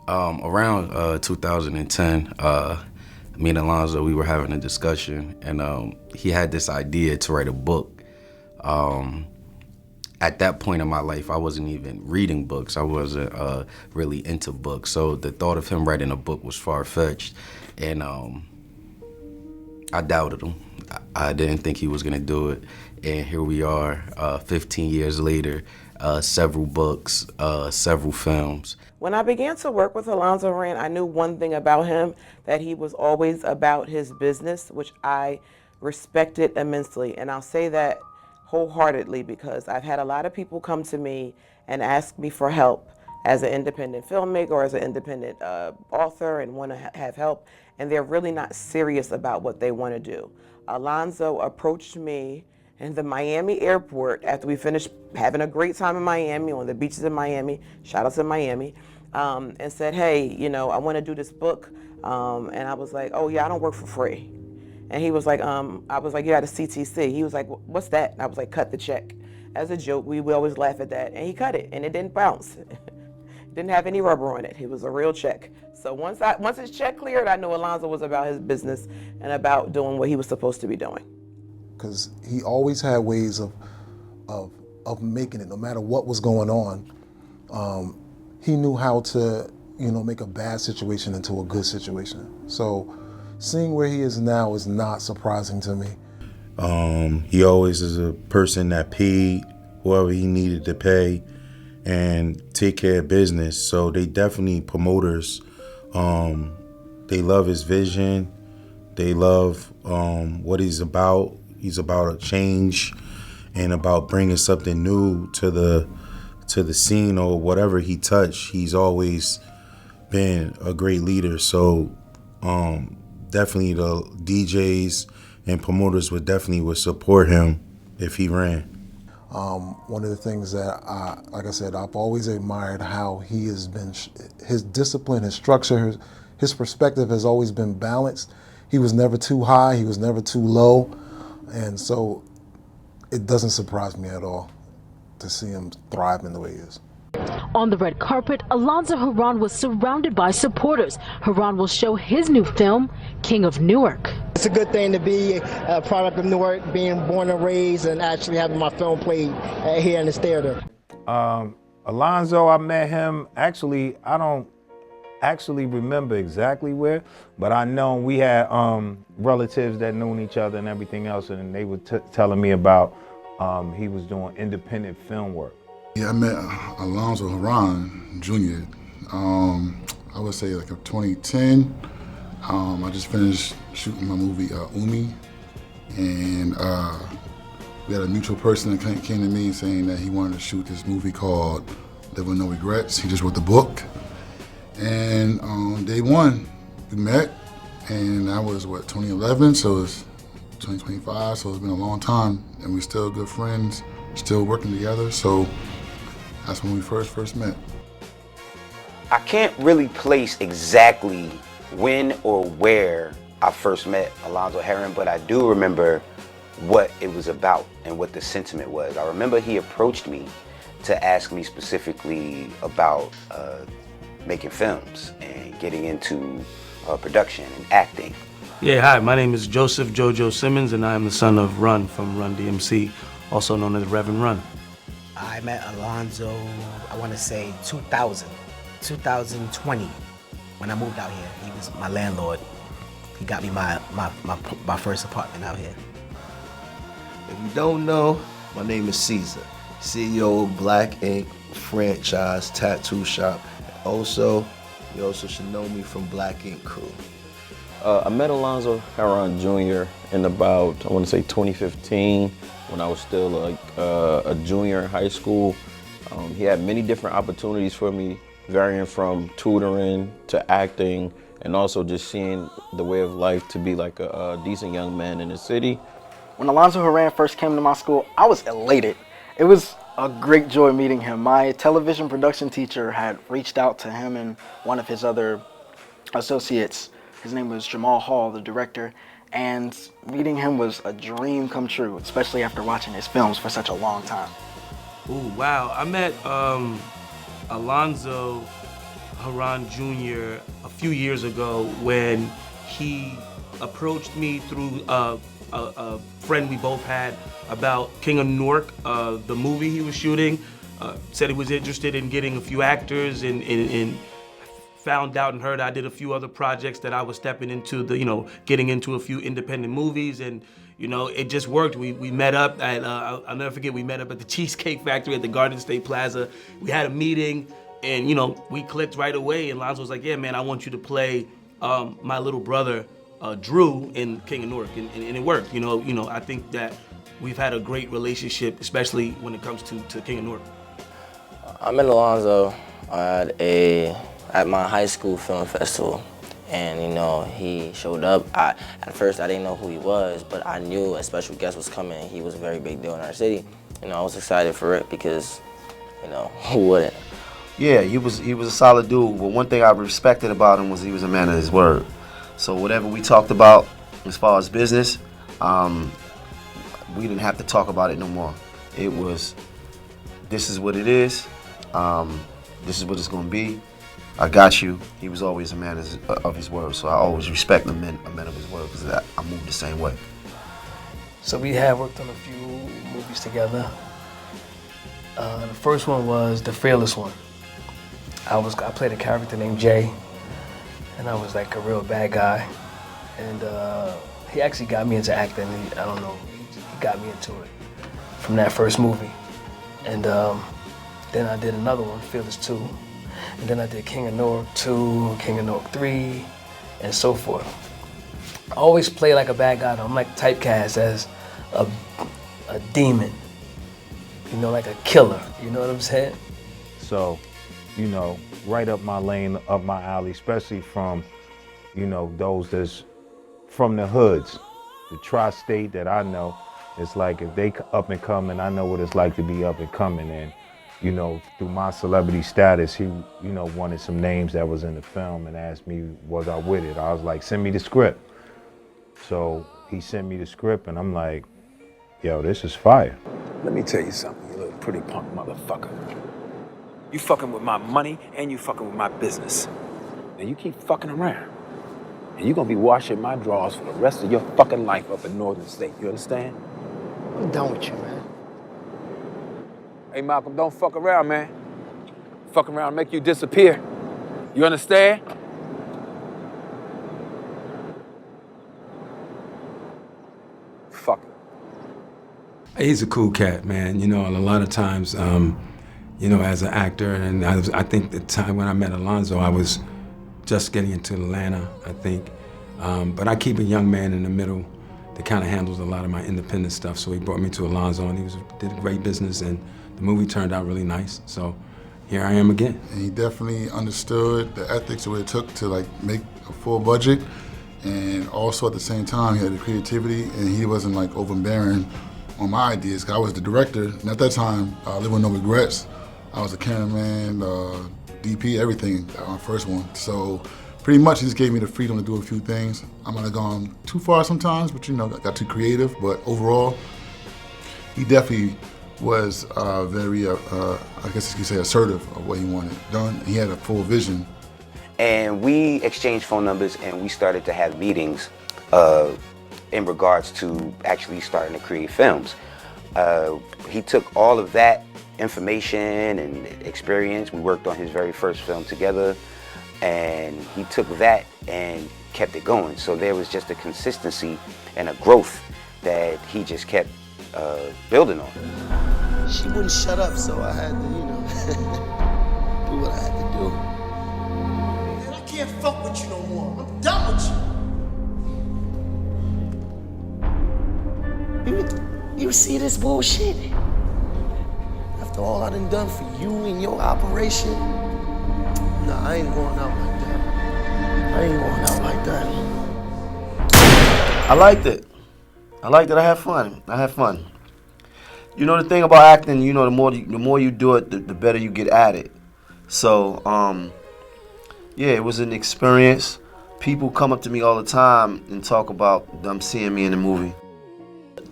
Around 2010, me and Alonzo, we were having a discussion, and he had this idea to write a book. at that point in my life, I wasn't even reading books. I wasn't really into books. So the thought of him writing a book was far-fetched. And I doubted him. I didn't think he was going to do it. And here we are, 15 years later, several books, several films. When I began to work with Alonzo Herran, I knew one thing about him, that he was always about his business, which I respected immensely. And I'll say that wholeheartedly because I've had a lot of people come to me and ask me for help as an independent filmmaker or as an independent author and want to have help, and they're really not serious about what they want to do. Alonzo approached me in the Miami airport after we finished having a great time in Miami, on the beaches in Miami, shout out to Miami, and said, hey, you know, I want to do this book. And I was like, oh yeah, I don't work for free. And he was like, I was like, you got a CTC. He was like, what's that? And I was like, cut the check. As a joke, we always laugh at that. And he cut it, and it didn't bounce. Didn't have any rubber on it. It was a real check. So once his check cleared, I knew Alonzo was about his business and about doing what he was supposed to be doing. Because he always had ways of making it, no matter what was going on. He knew how to, you know, make a bad situation into a good situation. So seeing where he is now is not surprising to me. He always is a person that paid whoever he needed to pay and take care of business. So they definitely promoters. They love his vision. They love what he's about. He's about a change and about bringing something new to the scene or whatever he touched. He's always been a great leader. So definitely the DJs and promoters would support him if he ran. One of the things that like I said, I've always admired how he has been, his discipline, his structure, his perspective has always been balanced. He was never too high, he was never too low. And so it doesn't surprise me at all to see him thriving the way he is. On the red carpet, Alonzo Herran was surrounded by supporters. Herran will show his new film, King of Newark. It's a good thing to be a product of Newark, being born and raised, and actually having my film played here in this theater. Alonzo, I met him, actually, I don't actually remember exactly where, but I know we had relatives that knew each other and everything else, and they were telling me about he was doing independent film work. Yeah, I met Alonzo Herran Jr. I would say like in 2010. I just finished shooting my movie Umi, and we had a mutual person that came to me saying that he wanted to shoot this movie called Live With No Regrets. He just wrote the book. And on day one, we met, and that was, 2011, so it's 2025, so it's been a long time, and we're still good friends, still working together, so that's when we first met. I can't really place exactly when or where I first met Alonzo Herran, but I do remember what it was about and what the sentiment was. I remember he approached me to ask me specifically about making films and getting into production and acting. Yeah, hi, my name is Joseph Jojo Simmons, and I am the son of Run from Run DMC, also known as Reverend Run. I met Alonzo, I want to say 2020, when I moved out here. He was my landlord. He got me my first apartment out here. If you don't know, my name is Caesar, CEO of Black Ink Franchise Tattoo Shop. Also, you also should know me from Black Ink Crew. I met Alonzo Herran Jr. in about, I want to say 2015, when I was still like a junior in high school. He had many different opportunities for me, varying from tutoring to acting, and also just seeing the way of life to be like a decent young man in the city. When Alonzo Herran first came to my school, I was elated. It was a great joy meeting him. My television production teacher had reached out to him and one of his other associates. His name was Jamal Hall, the director, and meeting him was a dream come true, especially after watching his films for such a long time. Ooh, wow. I met Alonzo Herran Jr. a few years ago when he approached me through a friend we both had about King of Newark, the movie he was shooting. Said he was interested in getting a few actors and found out and heard I did a few other projects that I was stepping into getting into a few independent movies, and it just worked. We met up at, I'll never forget, we met up at the Cheesecake Factory at the Garden State Plaza. We had a meeting and we clicked right away, and Alonzo was like, yeah man, I want you to play my little brother, Drew, in King of Newark, and it worked. I think that we've had a great relationship, especially when it comes to King of Newark. I met Alonzo at my high school film festival, and he showed up. At first I didn't know who he was, but I knew a special guest was coming. He was a very big deal in our city. I was excited for it because, who wouldn't? Yeah, he was a solid dude, but one thing I respected about him was he was a man of his word. So whatever we talked about as far as business, we didn't have to talk about it no more. It was, this is what it is. This is what it's gonna be. I got you. He was always a man of his word, so I always respect a man of his word because I move the same way. So we have worked on a few movies together. The first one was The Fearless One. I played a character named Jay, and I was like a real bad guy. And he actually got me into acting. He got me into it from that first movie. And then I did another one, Fearless 2. And then I did King of Newark 2, King of Newark 3, and so forth. I always play like a bad guy though. I'm like typecast as a demon, like a killer, you know what I'm saying? So, right up my lane, up my alley, especially from, those that's from the hoods, the tri-state that I know. It's like if they up and coming, I know what it's like to be up and coming. And, through my celebrity status, he, wanted some names that was in the film and asked me, was I with it? I was like, send me the script. So he sent me the script and I'm like, yo, this is fire. Let me tell you something, you little pretty punk motherfucker. You fucking with my money and you fucking with my business. And you keep fucking around. And you're gonna be washing my drawers for the rest of your fucking life up in Northern State, you understand? I'm done with you, man. Hey, Malcolm, don't fuck around, man. Fuck around and make you disappear. You understand? Fuck it. He's a cool cat, man. And a lot of times, as an actor, and I think the time when I met Alonzo, I was just getting into Atlanta, I think. But I keep a young man in the middle that kind of handles a lot of my independent stuff. So he brought me to Alonzo, and he did a great business, and the movie turned out really nice. So here I am again. And he definitely understood the ethics of what it took to make a full budget, and also at the same time he had the creativity, and he wasn't overbearing on my ideas. 'Cause I was the director, and at that time, Live With No Regrets, I was the cameraman, DP, everything on my first one. So pretty much he just gave me the freedom to do a few things. I might have gone too far sometimes, but I got too creative. But overall, he definitely was very, I guess you could say, assertive of what he wanted done. He had a full vision. And we exchanged phone numbers and we started to have meetings in regards to actually starting to create films. He took all of that information and experience. We worked on his very first film together, and he took that and kept it going. So there was just a consistency and a growth that he just kept building on. She wouldn't shut up, so I had to, do what I had to do. Man, I can't fuck with you no more. I'm done with you. You see this bullshit? After all I done for you and your operation, nah, I ain't going out like that. I ain't going out like that. I liked it. I had fun. The thing about acting, the more you do it, the better you get at it. So, yeah, it was an experience. People come up to me all the time and talk about them seeing me in the movie.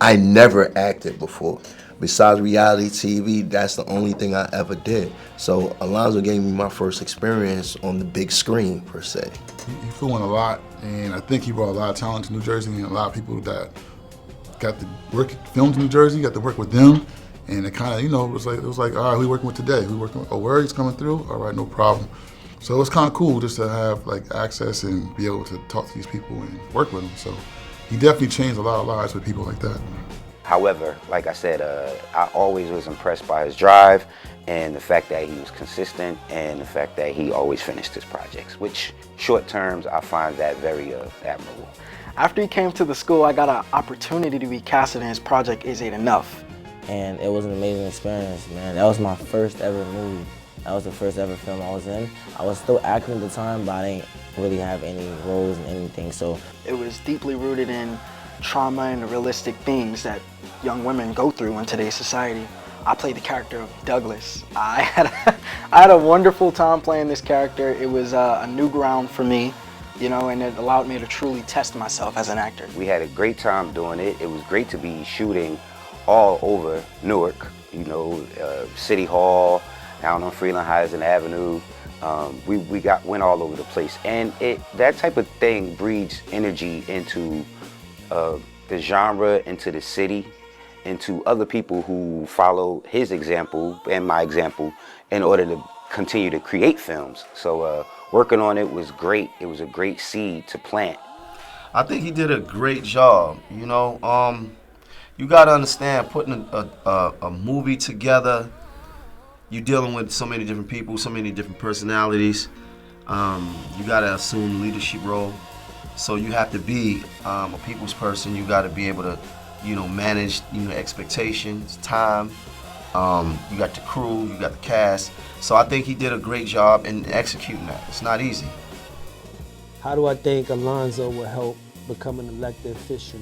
I never acted before. Besides reality TV, that's the only thing I ever did. So Alonzo gave me my first experience on the big screen, per se. He flew in a lot, and I think he brought a lot of talent to New Jersey and a lot of people that got to work, filmed in New Jersey, got to work with them, and it kind of, it was like, all right, who we working with today? Who working with, where he's coming through? All right, no problem. So it was kind of cool just to have like access and be able to talk to these people and work with them. So he definitely changed a lot of lives with people like that. However, like I said, I always was impressed by his drive and the fact that he was consistent and the fact that he always finished his projects, which short terms, I find that very admirable. After he came to the school, I got an opportunity to be casted in his project, Is It Enough? And it was an amazing experience, man. That was my first ever movie. That was the first ever film I was in. I was still acting at the time, but I didn't really have any roles in anything, so. It was deeply rooted in trauma and the realistic themes that young women go through in today's society. I played the character of Douglas. I had a wonderful time playing this character. It was a new ground for me, and it allowed me to truly test myself as an actor. We had a great time doing it. It was great to be shooting all over Newark, City Hall, down on Freeland Heights and Avenue. We went all over the place, and that type of thing breeds energy into the genre, into the city, into other people who follow his example and my example in order to continue to create films. So working on it was great. It was a great seed to plant. I think he did a great job. You got to understand, putting a movie together, you're dealing with so many different people, so many different personalities. You got to assume leadership role. So you have to be a people's person. You got to be able to, manage, expectations, time. You got the crew, you got the cast. So I think he did a great job in executing that. It's not easy. How do I think Alonzo will help become an elected official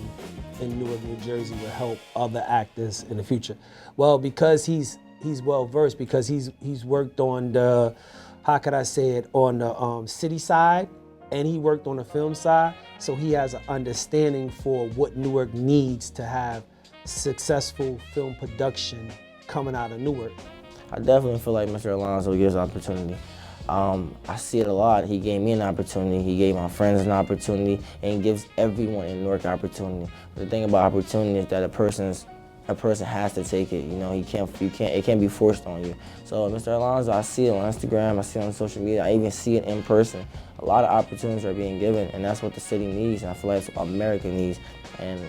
in Newark, New Jersey, will help other actors in the future? Well, because he's well versed, because he's worked on the, how could I say it, on the city side, and he worked on the film side, so he has an understanding for what Newark needs to have successful film production coming out of Newark. I definitely feel like Mr. Alonzo gives opportunity. I see it a lot. He gave me an opportunity, he gave my friends an opportunity, and he gives everyone in Newark opportunity. But the thing about opportunity is that a person has to take it. It can't be forced on you. So Mr. Alonzo, I see it on Instagram, I see it on social media, I even see it in person. A lot of opportunities are being given, and that's what the city needs, and I feel like it's what America needs. And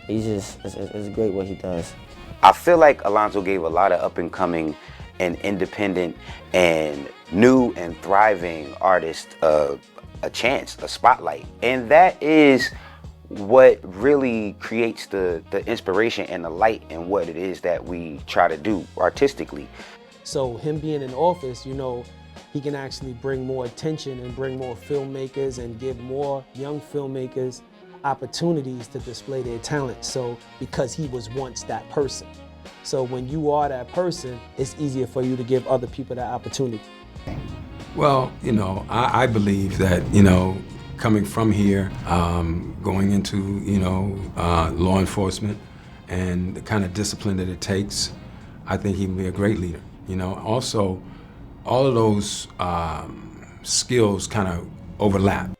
it's great what he does. I feel like Alonzo gave a lot of up-and-coming and independent and new and thriving artists a chance, a spotlight. And that is what really creates the inspiration and the light in what it is that we try to do artistically. So him being in office, he can actually bring more attention and bring more filmmakers and give more young filmmakers opportunities to display their talent. So because he was once that person. So when you are that person, it's easier for you to give other people that opportunity. Well, I believe that, coming from here, going into, law enforcement and the kind of discipline that it takes, I think he can be a great leader. Also, all of those skills kind of overlap.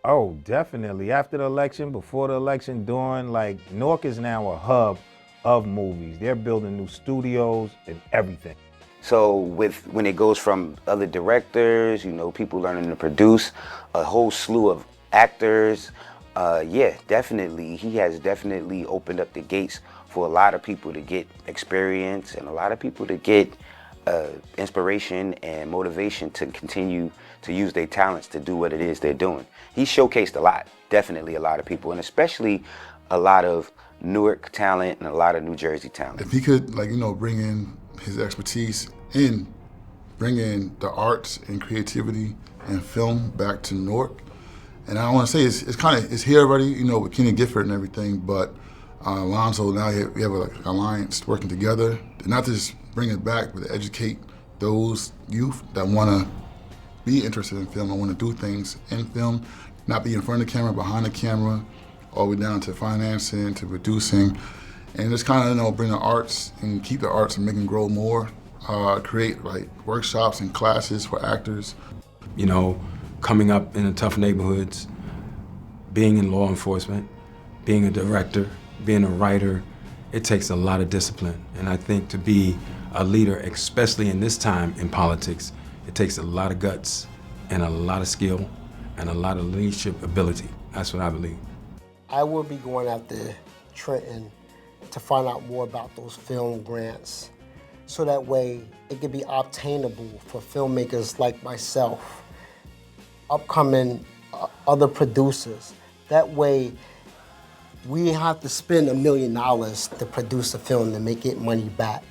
Oh, definitely. After the election, before the election, during, Newark is now a hub of movies. They're building new studios and everything. So when it goes from other directors, people learning to produce, a whole slew of actors, yeah, definitely. He has definitely opened up the gates for a lot of people to get experience and a lot of people to get inspiration and motivation to continue to use their talents to do what it is they're doing. He showcased a lot, definitely a lot of people, and especially a lot of Newark talent and a lot of New Jersey talent. If he could, bring in his expertise and bring in the arts and creativity and film back to Newark, and I want to say it's here already, with Kenny Gifford and everything, but Alonzo, now we have an alliance working together, not to just bring it back, but to educate those youth that want to be interested in film and want to do things in film, not be in front of the camera, behind the camera, all the way down to financing, to producing, and just kind of bring the arts and keep the arts and make them grow more. Create workshops and classes for actors. Coming up in the tough neighborhoods, being in law enforcement, being a director, being a writer, it takes a lot of discipline. And I think to be a leader, especially in this time in politics, it takes a lot of guts and a lot of skill and a lot of leadership ability. That's what I believe. I will be going after Trenton to find out more about those film grants so that way it can be obtainable for filmmakers like myself, upcoming other producers. That way we have to spend $1 million to produce a film to make it money back.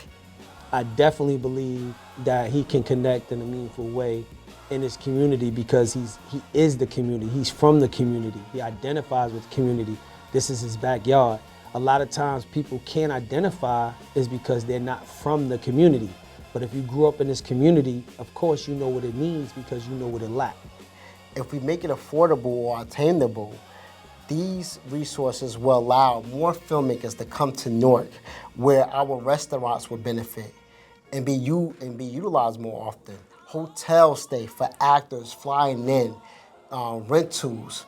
I definitely believe that he can connect in a meaningful way in his community because he is the community. He's from the community. He identifies with the community. This is his backyard. A lot of times people can't identify is because they're not from the community. But if you grew up in this community, of course you know what it means because you know what it lacks. If we make it affordable or attainable, these resources will allow more filmmakers to come to Newark where our restaurants will benefit and be utilized more often. Hotel stay for actors flying in, rentals,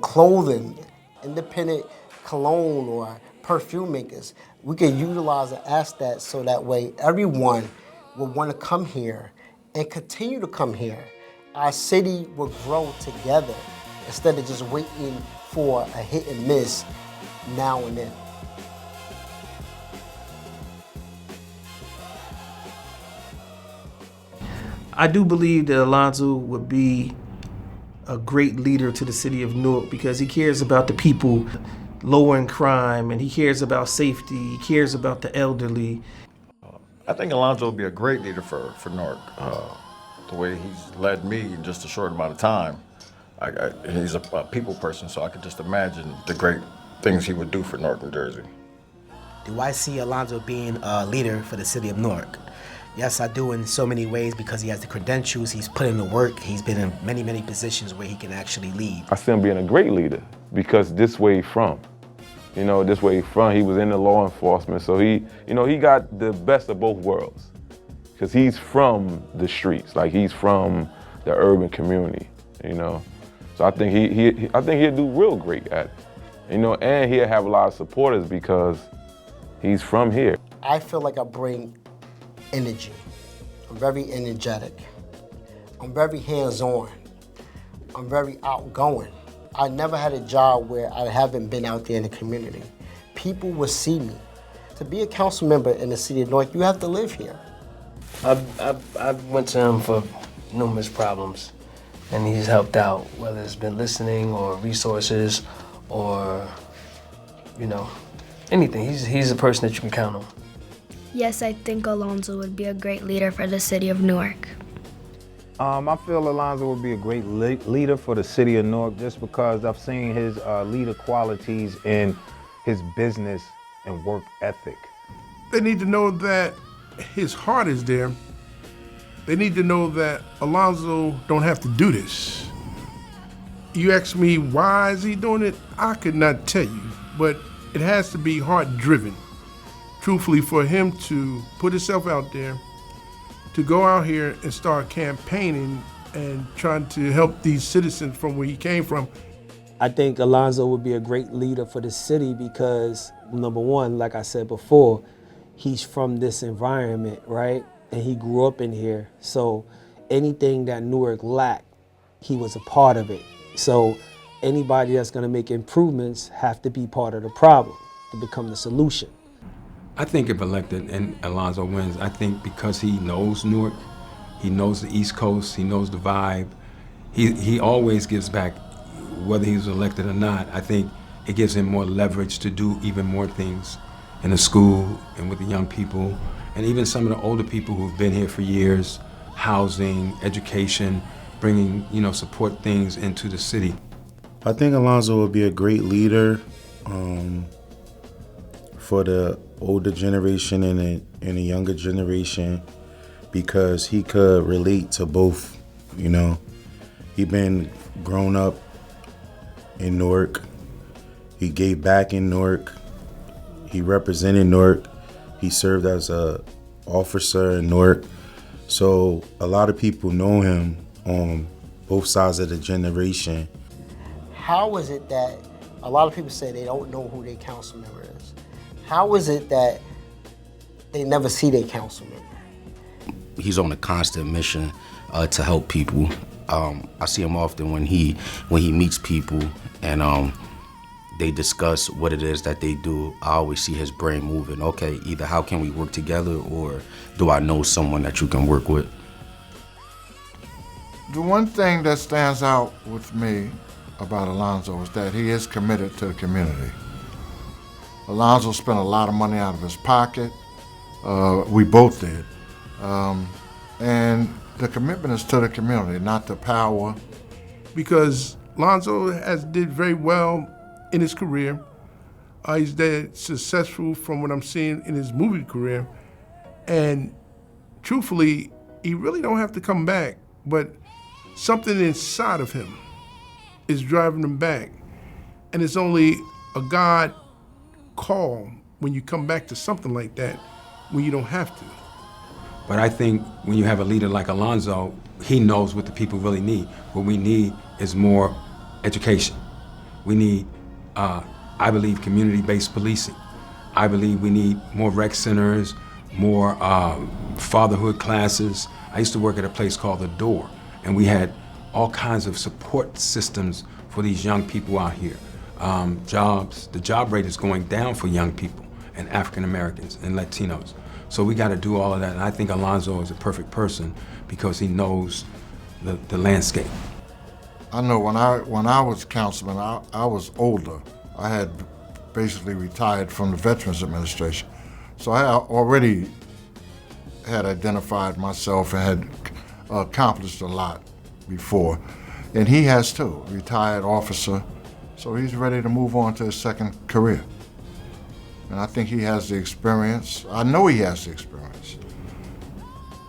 clothing, independent cologne or perfume makers. We can utilize and ask that so that way everyone will want to come here and continue to come here. Our city will grow together instead of just waiting for a hit and miss now and then. I do believe that Alonzo would be a great leader to the city of Newark because he cares about the people, lowering crime, and he cares about safety, he cares about the elderly. I think Alonzo would be a great leader for Newark. The way he's led me in just a short amount of time, he's a people person, so I could just imagine the great things he would do for Newark, New Jersey. Do I see Alonzo being a leader for the city of Newark? Yes, I do in so many ways because he has the credentials, he's put in the work, he's been in many, many positions where he can actually lead. I see him being a great leader because this way from. This way from, he was in the law enforcement, so he got the best of both worlds. Because he's from the streets, like he's from the urban community, So I think he'll do real great at it, and he'll have a lot of supporters because he's from here. I feel like I bring energy. I'm very energetic. I'm very hands-on. I'm very outgoing. I never had a job where I haven't been out there in the community. People will see me. To be a council member in the city of Newark, you have to live here. I went to him for numerous problems, and he's helped out, whether it's been listening or resources or, anything. He's a person that you can count on. Yes, I think Alonzo would be a great leader for the city of Newark. I feel Alonzo would be a great leader for the city of Newark just because I've seen his leader qualities in his business and work ethic. They need to know that his heart is there. They need to know that Alonzo don't have to do this. You ask me why is he doing it? I could not tell you, but it has to be heart-driven. Truthfully, for him to put himself out there, to go out here and start campaigning and trying to help these citizens from where he came from. I think Alonzo would be a great leader for the city because, number one, like I said before, he's from this environment, right? And he grew up in here. So anything that Newark lacked, he was a part of it. So anybody that's gonna make improvements have to be part of the problem to become the solution. I think if elected and Alonzo wins, I think because he knows Newark, he knows the East Coast, he knows the vibe, he always gives back, whether he's elected or not. I think it gives him more leverage to do even more things in the school and with the young people, and even some of the older people who've been here for years, housing, education, bringing, support things into the city. I think Alonzo would be a great leader for the older generation and the younger generation because he could relate to both, He been grown up in Newark. He gave back in Newark. He represented Newark. He served as a officer in Newark. So a lot of people know him on both sides of the generation. How is it that a lot of people say they don't know who their council member is. How is it that they never see their council member? He's on a constant mission to help people. I see him often when he meets people and they discuss what it is that they do. I always see his brain moving. Okay, either how can we work together, or do I know someone that you can work with? The one thing that stands out with me about Alonzo is that he is committed to the community. Alonzo spent a lot of money out of his pocket. We both did. And the commitment is to the community, not to power. Because Alonzo did very well in his career. He's that successful from what I'm seeing in his movie career. And truthfully, he really don't have to come back, but something inside of him is driving him back. And it's only a God call when you come back to something like that, when you don't have to. But I think when you have a leader like Alonzo, he knows what the people really need. What we need is more education. We need, I believe, community-based policing. I believe we need more rec centers, more fatherhood classes. I used to work at a place called The Door, and we had all kinds of support systems for these young people out here. Jobs, the job rate is going down for young people and African Americans and Latinos. So we got to do all of that, and I think Alonzo is a perfect person because he knows the landscape. I know when I was councilman, I was older. I had basically retired from the Veterans Administration. So I already had identified myself and had accomplished a lot before. And he has too, retired officer. So he's ready to move on to his second career. And I think he has the experience. I know he has the experience.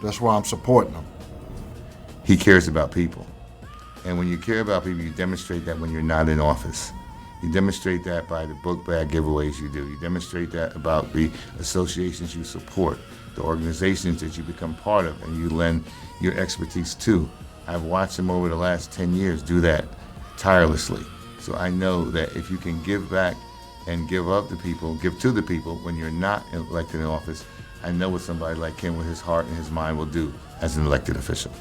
That's why I'm supporting him. He cares about people. And when you care about people, you demonstrate that when you're not in office. You demonstrate that by the book bag giveaways you do. You demonstrate that about the associations you support, the organizations that you become part of and you lend your expertise to. I've watched him over the last 10 years do that tirelessly. So I know that if you can give back and give up to people, give to the people when you're not elected in office, I know what somebody like him with his heart and his mind will do as an elected official.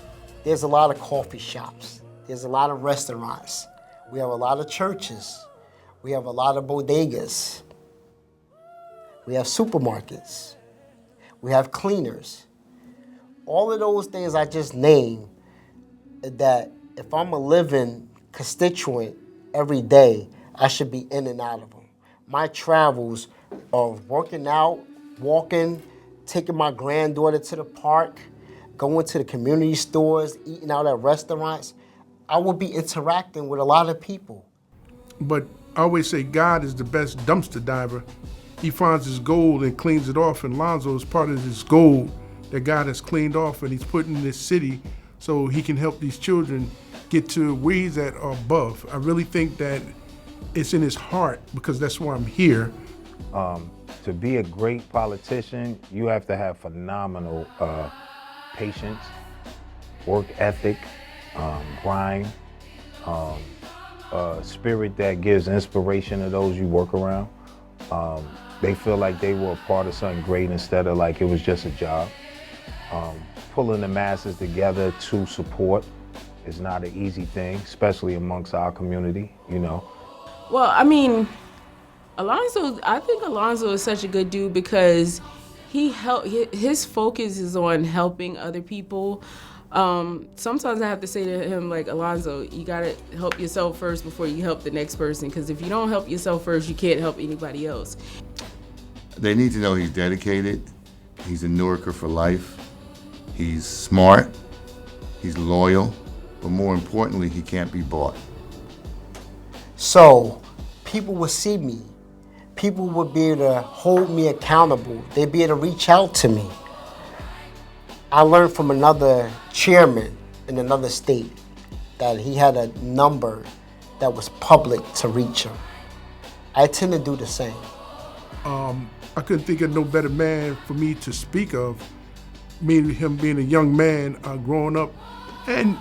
There's a lot of coffee shops. There's a lot of restaurants. We have a lot of churches. We have a lot of bodegas. We have supermarkets. We have cleaners. All of those things I just named, that if I'm a living constituent every day, I should be in and out of them. My travels of working out, walking, taking my granddaughter to the park, going to the community stores, eating out at restaurants, I will be interacting with a lot of people. But I always say God is the best dumpster diver. He finds his gold and cleans it off, and Alonzo is part of this gold that God has cleaned off and he's put in this city so he can help these children get to where he's at or above. I really think that it's in his heart because that's why I'm here. To be a great politician, you have to have phenomenal patience, work ethic, grind, spirit that gives inspiration to those you work around. They feel like they were a part of something great instead of like it was just a job. Pulling the masses together to support is not an easy thing, especially amongst our community, you know. Well, I mean, I think Alonzo is such a good dude because his focus is on helping other people. Sometimes I have to say to him, like, Alonzo, you gotta help yourself first before you help the next person, because if you don't help yourself first, you can't help anybody else. They need to know he's dedicated, he's a Newarker for life, he's smart, he's loyal, but more importantly, he can't be bought. So people will see me. People will be able to hold me accountable. They'll be able to reach out to me. I learned from another chairman in another state that he had a number that was public to reach him. I tend to do the same. I couldn't think of no better man for me to speak of, me and him being a young man growing up, and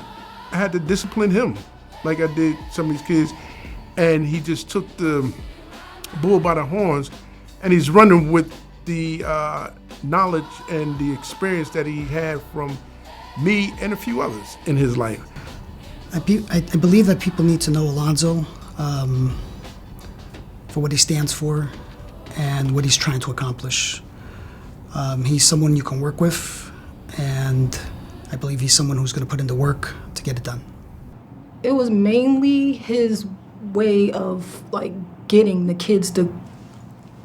I had to discipline him like I did some of these kids. and he just took the bull by the horns, and he's running with the knowledge and the experience that he had from me and a few others in his life. I believe that people need to know Alonzo for what he stands for and what he's trying to accomplish. He's someone you can work with, and I believe he's someone who's going to put in the work to get it done. It was mainly his way of like getting the kids to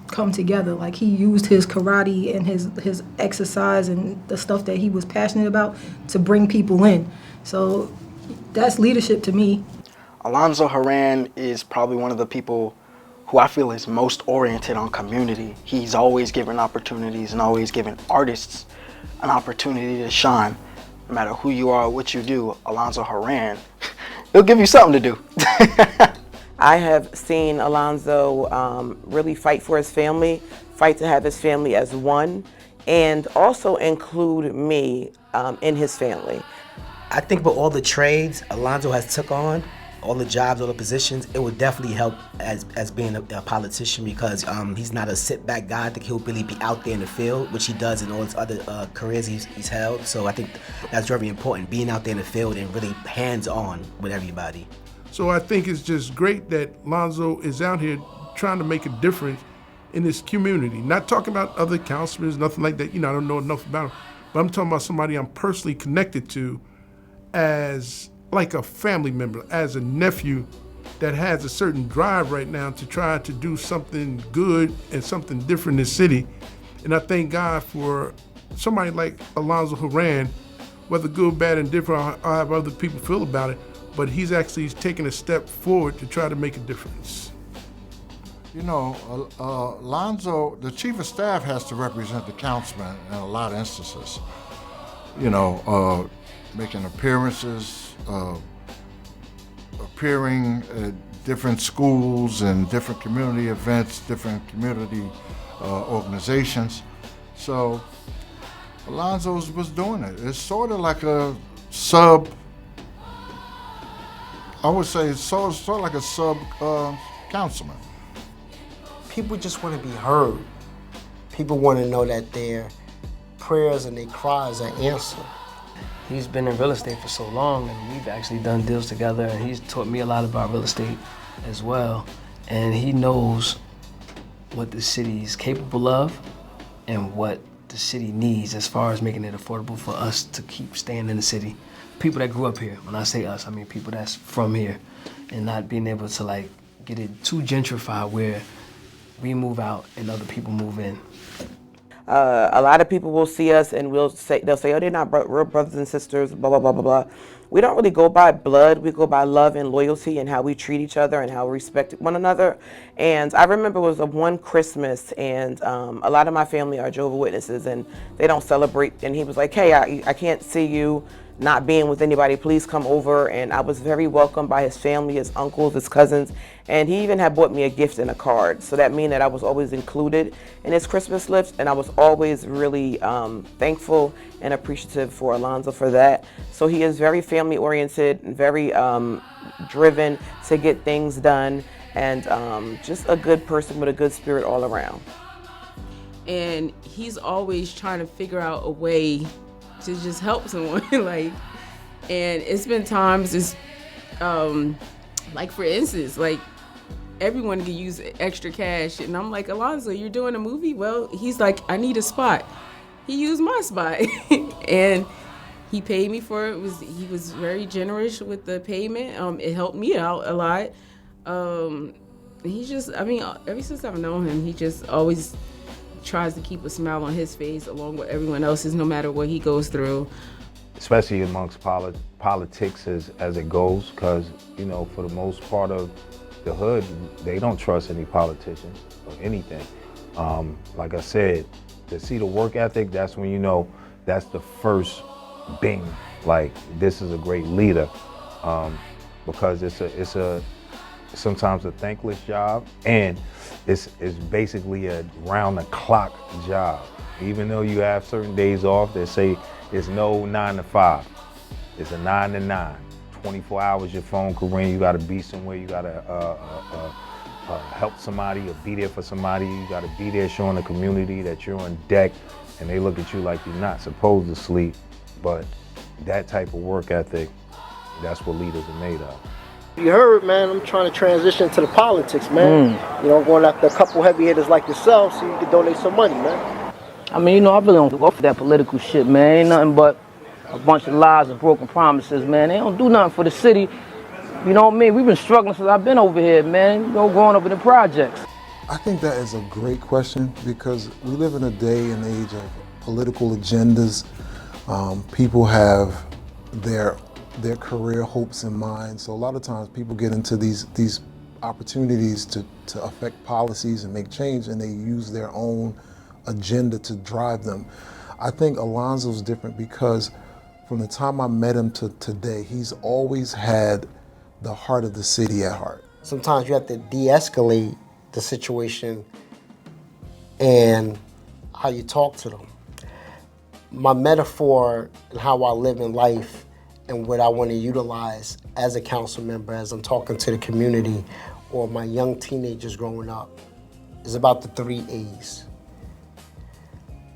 come together. Like he used his karate and his exercise and the stuff that he was passionate about to bring people in. So that's leadership to me. Alonzo Herran is probably one of the people who I feel is most oriented on community. He's always given opportunities and always given artists an opportunity to shine. No matter who you are or what you do, Alonzo Herran, he'll give you something to do. I have seen Alonzo really fight for his family, fight to have his family as one, and also include me in his family. I think with all the trades Alonzo has took on, all the jobs, all the positions, it would definitely help as being a politician, because he's not a sit-back guy. I think he'll really be out there in the field, which he does in all his other careers he's held. So I think that's very important, being out there in the field and really hands-on with everybody. So I think it's just great that Alonzo is out here trying to make a difference in this community. Not talking about other councilors, nothing like that. You know, I don't know enough about him. But I'm talking about somebody I'm personally connected to as like a family member, as a nephew that has a certain drive right now to try to do something good and something different in the city. And I thank God for somebody like Alonzo Herran, whether good, bad, and different, or how other people feel about it, but he's actually taking a step forward to try to make a difference. You know, Alonzo, the chief of staff has to represent the councilman in a lot of instances. You know, making appearances, appearing at different schools and different community events, different community organizations. So Alonzo was doing it. It's sort of like a sub, I would say it's sort of like a sub councilman. People just want to be heard. People want to know that their prayers and their cries are answered. He's been in real estate for so long, and we've actually done deals together, and he's taught me a lot about real estate as well. And he knows what the city is capable of and what the city needs as far as making it affordable for us to keep staying in the city. People that grew up here, when I say us, I mean people that's from here, and not being able to like get it too gentrified where we move out and other people move in. A lot of people will see us and they'll say, oh, they're not real brothers and sisters, blah, blah, blah, blah, blah. We don't really go by blood. We go by love and loyalty and how we treat each other and how we respect one another. And I remember it was one Christmas, and a lot of my family are Jehovah's Witnesses, and they don't celebrate. And he was like, hey, I can't see you not being with anybody, please come over. And I was very welcomed by his family, his uncles, his cousins, and he even had bought me a gift and a card. So that meant that I was always included in his Christmas list, and I was always really thankful and appreciative for Alonzo for that. So he is very family oriented and very driven to get things done, and just a good person with a good spirit all around. And he's always trying to figure out a way to just help someone. Like, and it's been times it's like, for instance, like everyone can use extra cash, and I'm like, Alonzo, you're doing a movie? Well, he's like, I need a spot. He used my spot and he paid me for it. He was very generous with the payment. It helped me out a lot. He just, I mean, ever since I've known him, he just always tries to keep a smile on his face along with everyone else's, no matter what he goes through. Especially amongst politics as it goes, because, you know, for the most part of the hood, they don't trust any politicians or anything. Like I said, to see the work ethic, that's when you know that's the first bing, like this is a great leader, because it's sometimes a thankless job, and it's basically a round-the-clock job. Even though you have certain days off, they say it's no 9 to 5. It's a 9 to 9, 24 hours your phone could ring. You gotta be somewhere. You gotta help somebody or be there for somebody. You gotta be there showing the community that you're on deck, and they look at you like you're not supposed to sleep. But that type of work ethic, that's what leaders are made of. You heard, man, I'm trying to transition to the politics, man. You know, going after a couple heavy hitters like yourself so you can donate some money, man. I mean, you know, I really don't go for that political shit, man. Ain't nothing but a bunch of lies and broken promises, man. They don't do nothing for the city. You know what I mean? We've been struggling since I've been over here, man. You know, growing up in the projects. I think that is a great question because we live in a day and age of political agendas. People have their career hopes in mind. So a lot of times people get into these opportunities to affect policies and make change, and they use their own agenda to drive them. I think Alonzo's different because from the time I met him to today, he's always had the heart of the city at heart. Sometimes you have to de-escalate the situation and how you talk to them. My metaphor and how I live in life and what I want to utilize as a council member, as I'm talking to the community or my young teenagers growing up, is about the 3 A's.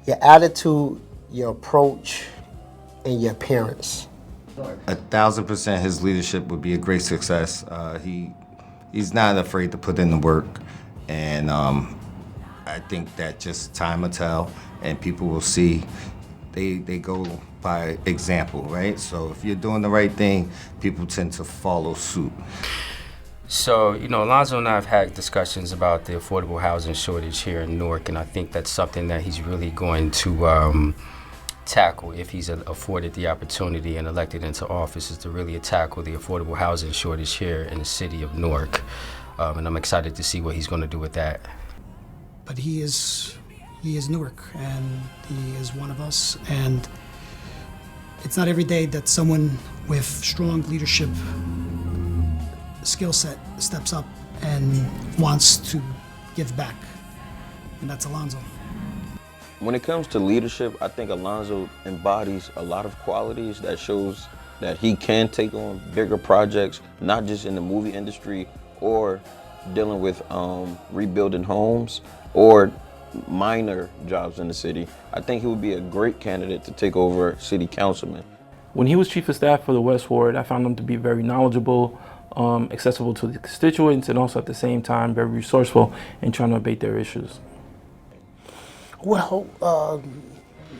Your attitude, your approach, and your appearance. 1,000% his leadership would be a great success. He's not afraid to put in the work, and I think that just time will tell, and people will see. They go by example, right? So if you're doing the right thing, people tend to follow suit. So, you know, Alonzo and I have had discussions about the affordable housing shortage here in Newark, and I think that's something that he's really going to tackle if he's afforded the opportunity and elected into office, is to really tackle the affordable housing shortage here in the city of Newark. And I'm excited to see what he's going to do with that. But he is Newark, and he is one of us, and it's not every day that someone with strong leadership skill set steps up and wants to give back, and that's Alonzo. When it comes to leadership, I think Alonzo embodies a lot of qualities that shows that he can take on bigger projects, not just in the movie industry or dealing with rebuilding homes or minor jobs in the city. I think he would be a great candidate to take over city councilman. When he was chief of staff for the West Ward, I found him to be very knowledgeable, accessible to the constituents, and also at the same time very resourceful in trying to abate their issues. Well,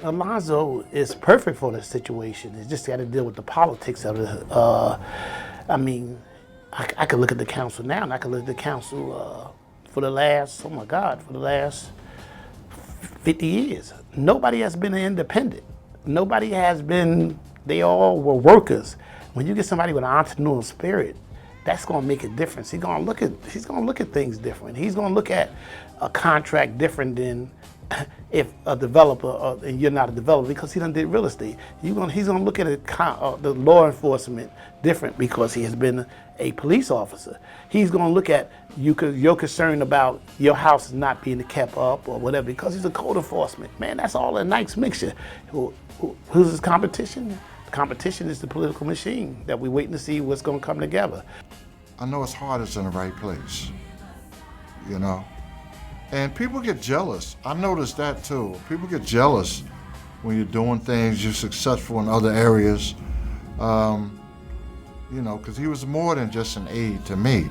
Alonzo is perfect for this situation. It's just got to deal with the politics of it. I mean, I could look at the council now, and I could look at the council for the last 50 years. Nobody has been independent. Nobody has been, they all were workers. When you get somebody with an entrepreneurial spirit, that's gonna make a difference. He's gonna look at things different. He's gonna look at a contract different than if a developer, and you're not a developer because he done did real estate. He's gonna look at the law enforcement different because he has been a police officer. He's gonna look at your concern about your house not being kept up or whatever because he's a code enforcement. Man, that's all a nice mixture. Who's his competition? The competition is the political machine that we're waiting to see what's gonna come together. I know his heart is in the right place, you know? And people get jealous. I noticed that too. People get jealous when you're doing things, you're successful in other areas. You know, because he was more than just an aide to me.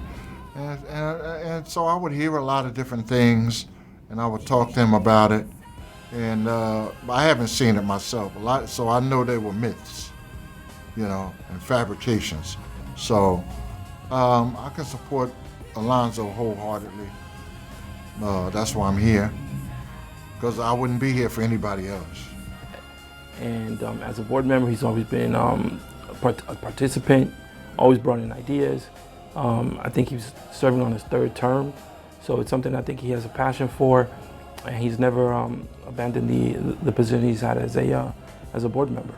And so I would hear a lot of different things, and I would talk to him about it. And I haven't seen it myself a lot, so I know they were myths, you know, and fabrications. So I can support Alonzo wholeheartedly. That's why I'm here, because I wouldn't be here for anybody else. And as a board member, he's always been a participant, always brought in ideas. I think he's serving on his 3rd term, so it's something I think he has a passion for, and he's never abandoned the position he's had as a board member.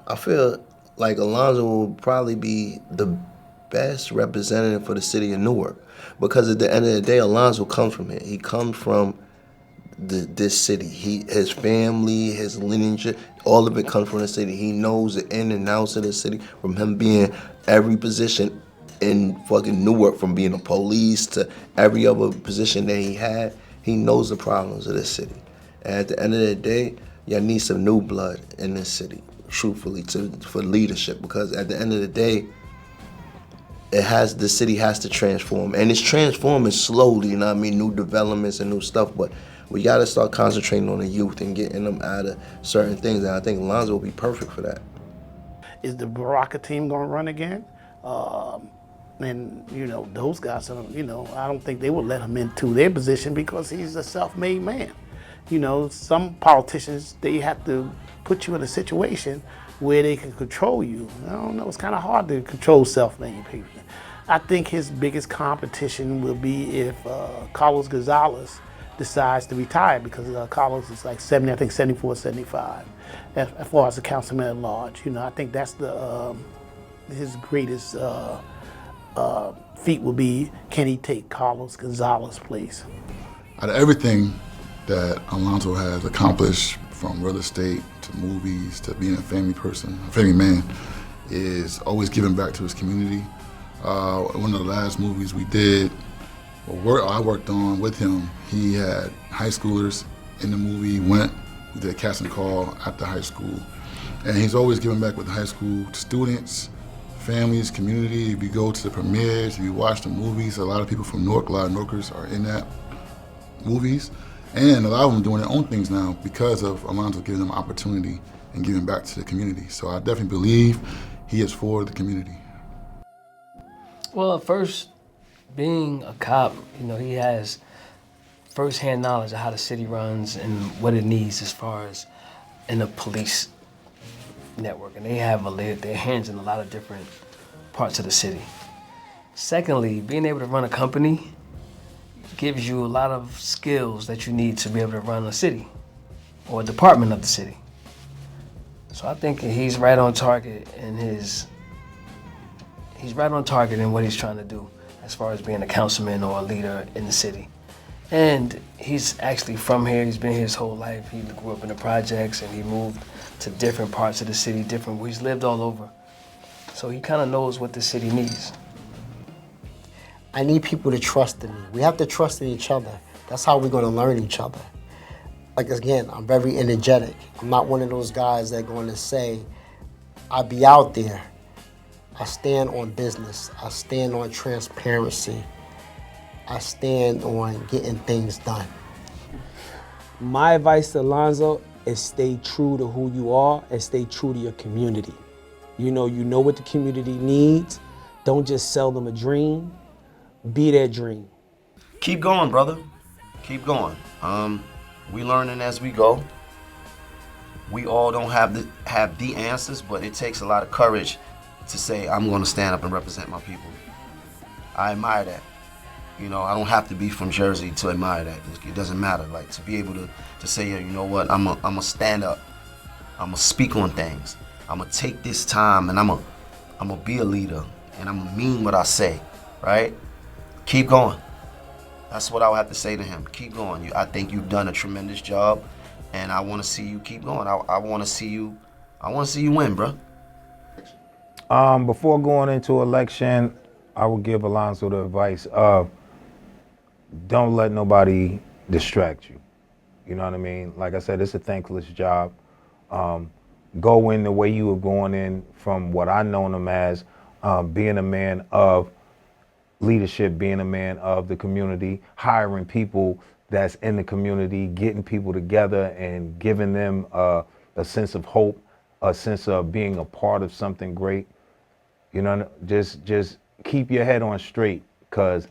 I feel like Alonzo will probably be the best representative for the city of Newark, because at the end of the day, Alonzo comes from here. He comes from this city. His family, his lineage, all of it comes from the city. He knows the in and outs of the city, from him being every position in fucking Newark, from being a police to every other position that he had. He knows the problems of this city. And at the end of the day, y'all need some new blood in this city, truthfully, for leadership. Because at the end of the day, the city has to transform, and it's transforming slowly. You know what I mean? New developments and new stuff, but we got to start concentrating on the youth and getting them out of certain things. And I think Alonzo will be perfect for that. Is the Baraka team going to run again? And you know, those guys, you know, I don't think they would let him into their position because he's a self-made man. You know, some politicians, they have to put you in a situation where they can control you. I don't know, it's kind of hard to control self-made people. I think his biggest competition will be if Carlos Gonzalez decides to retire, because Carlos is like 70, I think 74, 75, as far as the Councilman At-Large. You know, I think that's his greatest feat will be, can he take Carlos Gonzalez's place? Out of everything that Alonzo has accomplished, from real estate to movies to being a family person, a family man, is always giving back to his community. One of the last movies we did, I worked on with him, he had high schoolers in the movie, we did a casting call at the high school. And he's always giving back with the high school students, families, community. If you go to the premieres, if you watch the movies, a lot of people from Newark, a lot of Newarkers are in that movies. And a lot of them doing their own things now because of Alonzo giving them opportunity and giving back to the community. So I definitely believe he is for the community. Well, first, being a cop, you know, he has first-hand knowledge of how the city runs and what it needs as far as in the police network. And they have their hands in a lot of different parts of the city. Secondly, being able to run a company gives you a lot of skills that you need to be able to run a city or a department of the city. So I think he's right on target in what he's trying to do as far as being a councilman or a leader in the city. And he's actually from here. He's been here his whole life. He grew up in the projects and he moved to different parts of the city, he's lived all over. So he kind of knows what the city needs. I need people to trust in me. We have to trust in each other. That's how we're going to learn each other. Like, again, I'm very energetic. I'm not one of those guys that are going to say, I be out there. I stand on business. I stand on transparency. I stand on getting things done. My advice to Alonzo is stay true to who you are and stay true to your community. You know what the community needs. Don't just sell them a dream. Be their dream. Keep going, brother. Keep going. We learning as we go. We all don't have the answers, but it takes a lot of courage to say, I'm going to stand up and represent my people. I admire that. You know, I don't have to be from Jersey to admire that. It doesn't matter. Like, to be able to say, you know what, I'm going to stand up. I'm going to speak on things. I'm going to take this time and I'm going to be a leader and I'm going to mean what I say, right? Keep going. That's what I would have to say to him. Keep going. I think you've done a tremendous job, and I want to see you keep going. I want to see you win, bro. Before going into election, I would give Alonzo the advice of don't let nobody distract you. You know what I mean? Like I said, it's a thankless job. Go in the way you were going in from what I know him as, being a man of leadership, being a man of the community, hiring people that's in the community, getting people together and giving them a sense of hope, a sense of being a part of something great. You know, just keep your head on straight, because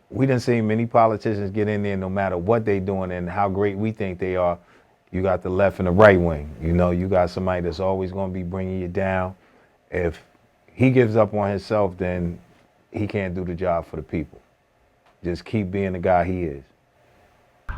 we done seen many politicians get in there no matter what they doing and how great we think they are. You got the left and the right wing. You know, you got somebody that's always going to be bringing you down. If he gives up on himself, then he can't do the job for the people. Just keep being the guy he is.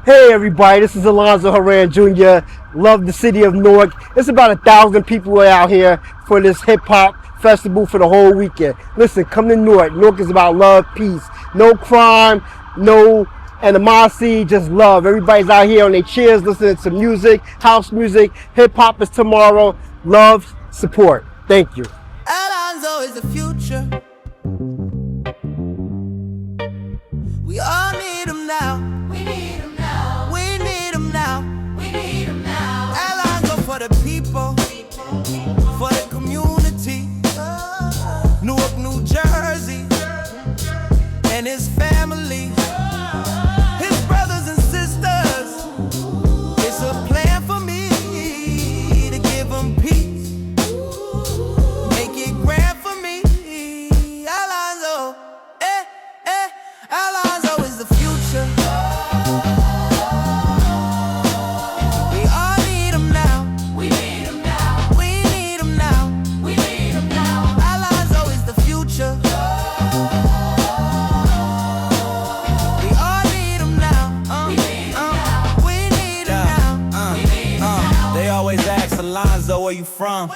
Hey everybody, this is Alonzo Herran Jr. Love the city of Newark. It's about 1,000 people out here for this hip hop festival for the whole weekend. Listen, come to Newark. Newark is about love, peace. No crime, no and the Mossy just love. Everybody's out here on their chairs listening to music, house music. Hip hop is tomorrow. Love, support. Thank you. Alonzo is the future. We all need him now. We need him now. We need him now. We need him now. Alonzo for the people, for the community. Newark, New Jersey, and his family, his brothers and sisters. It's a plan for me to give them peace, make it grand for me. Alonzo, Alonzo is the future. We all need him now. We need him now. We need him now. We need him now. Alonzo is the future. We all need him now. We need him now. We need him now. They always ask Alonzo, where you from?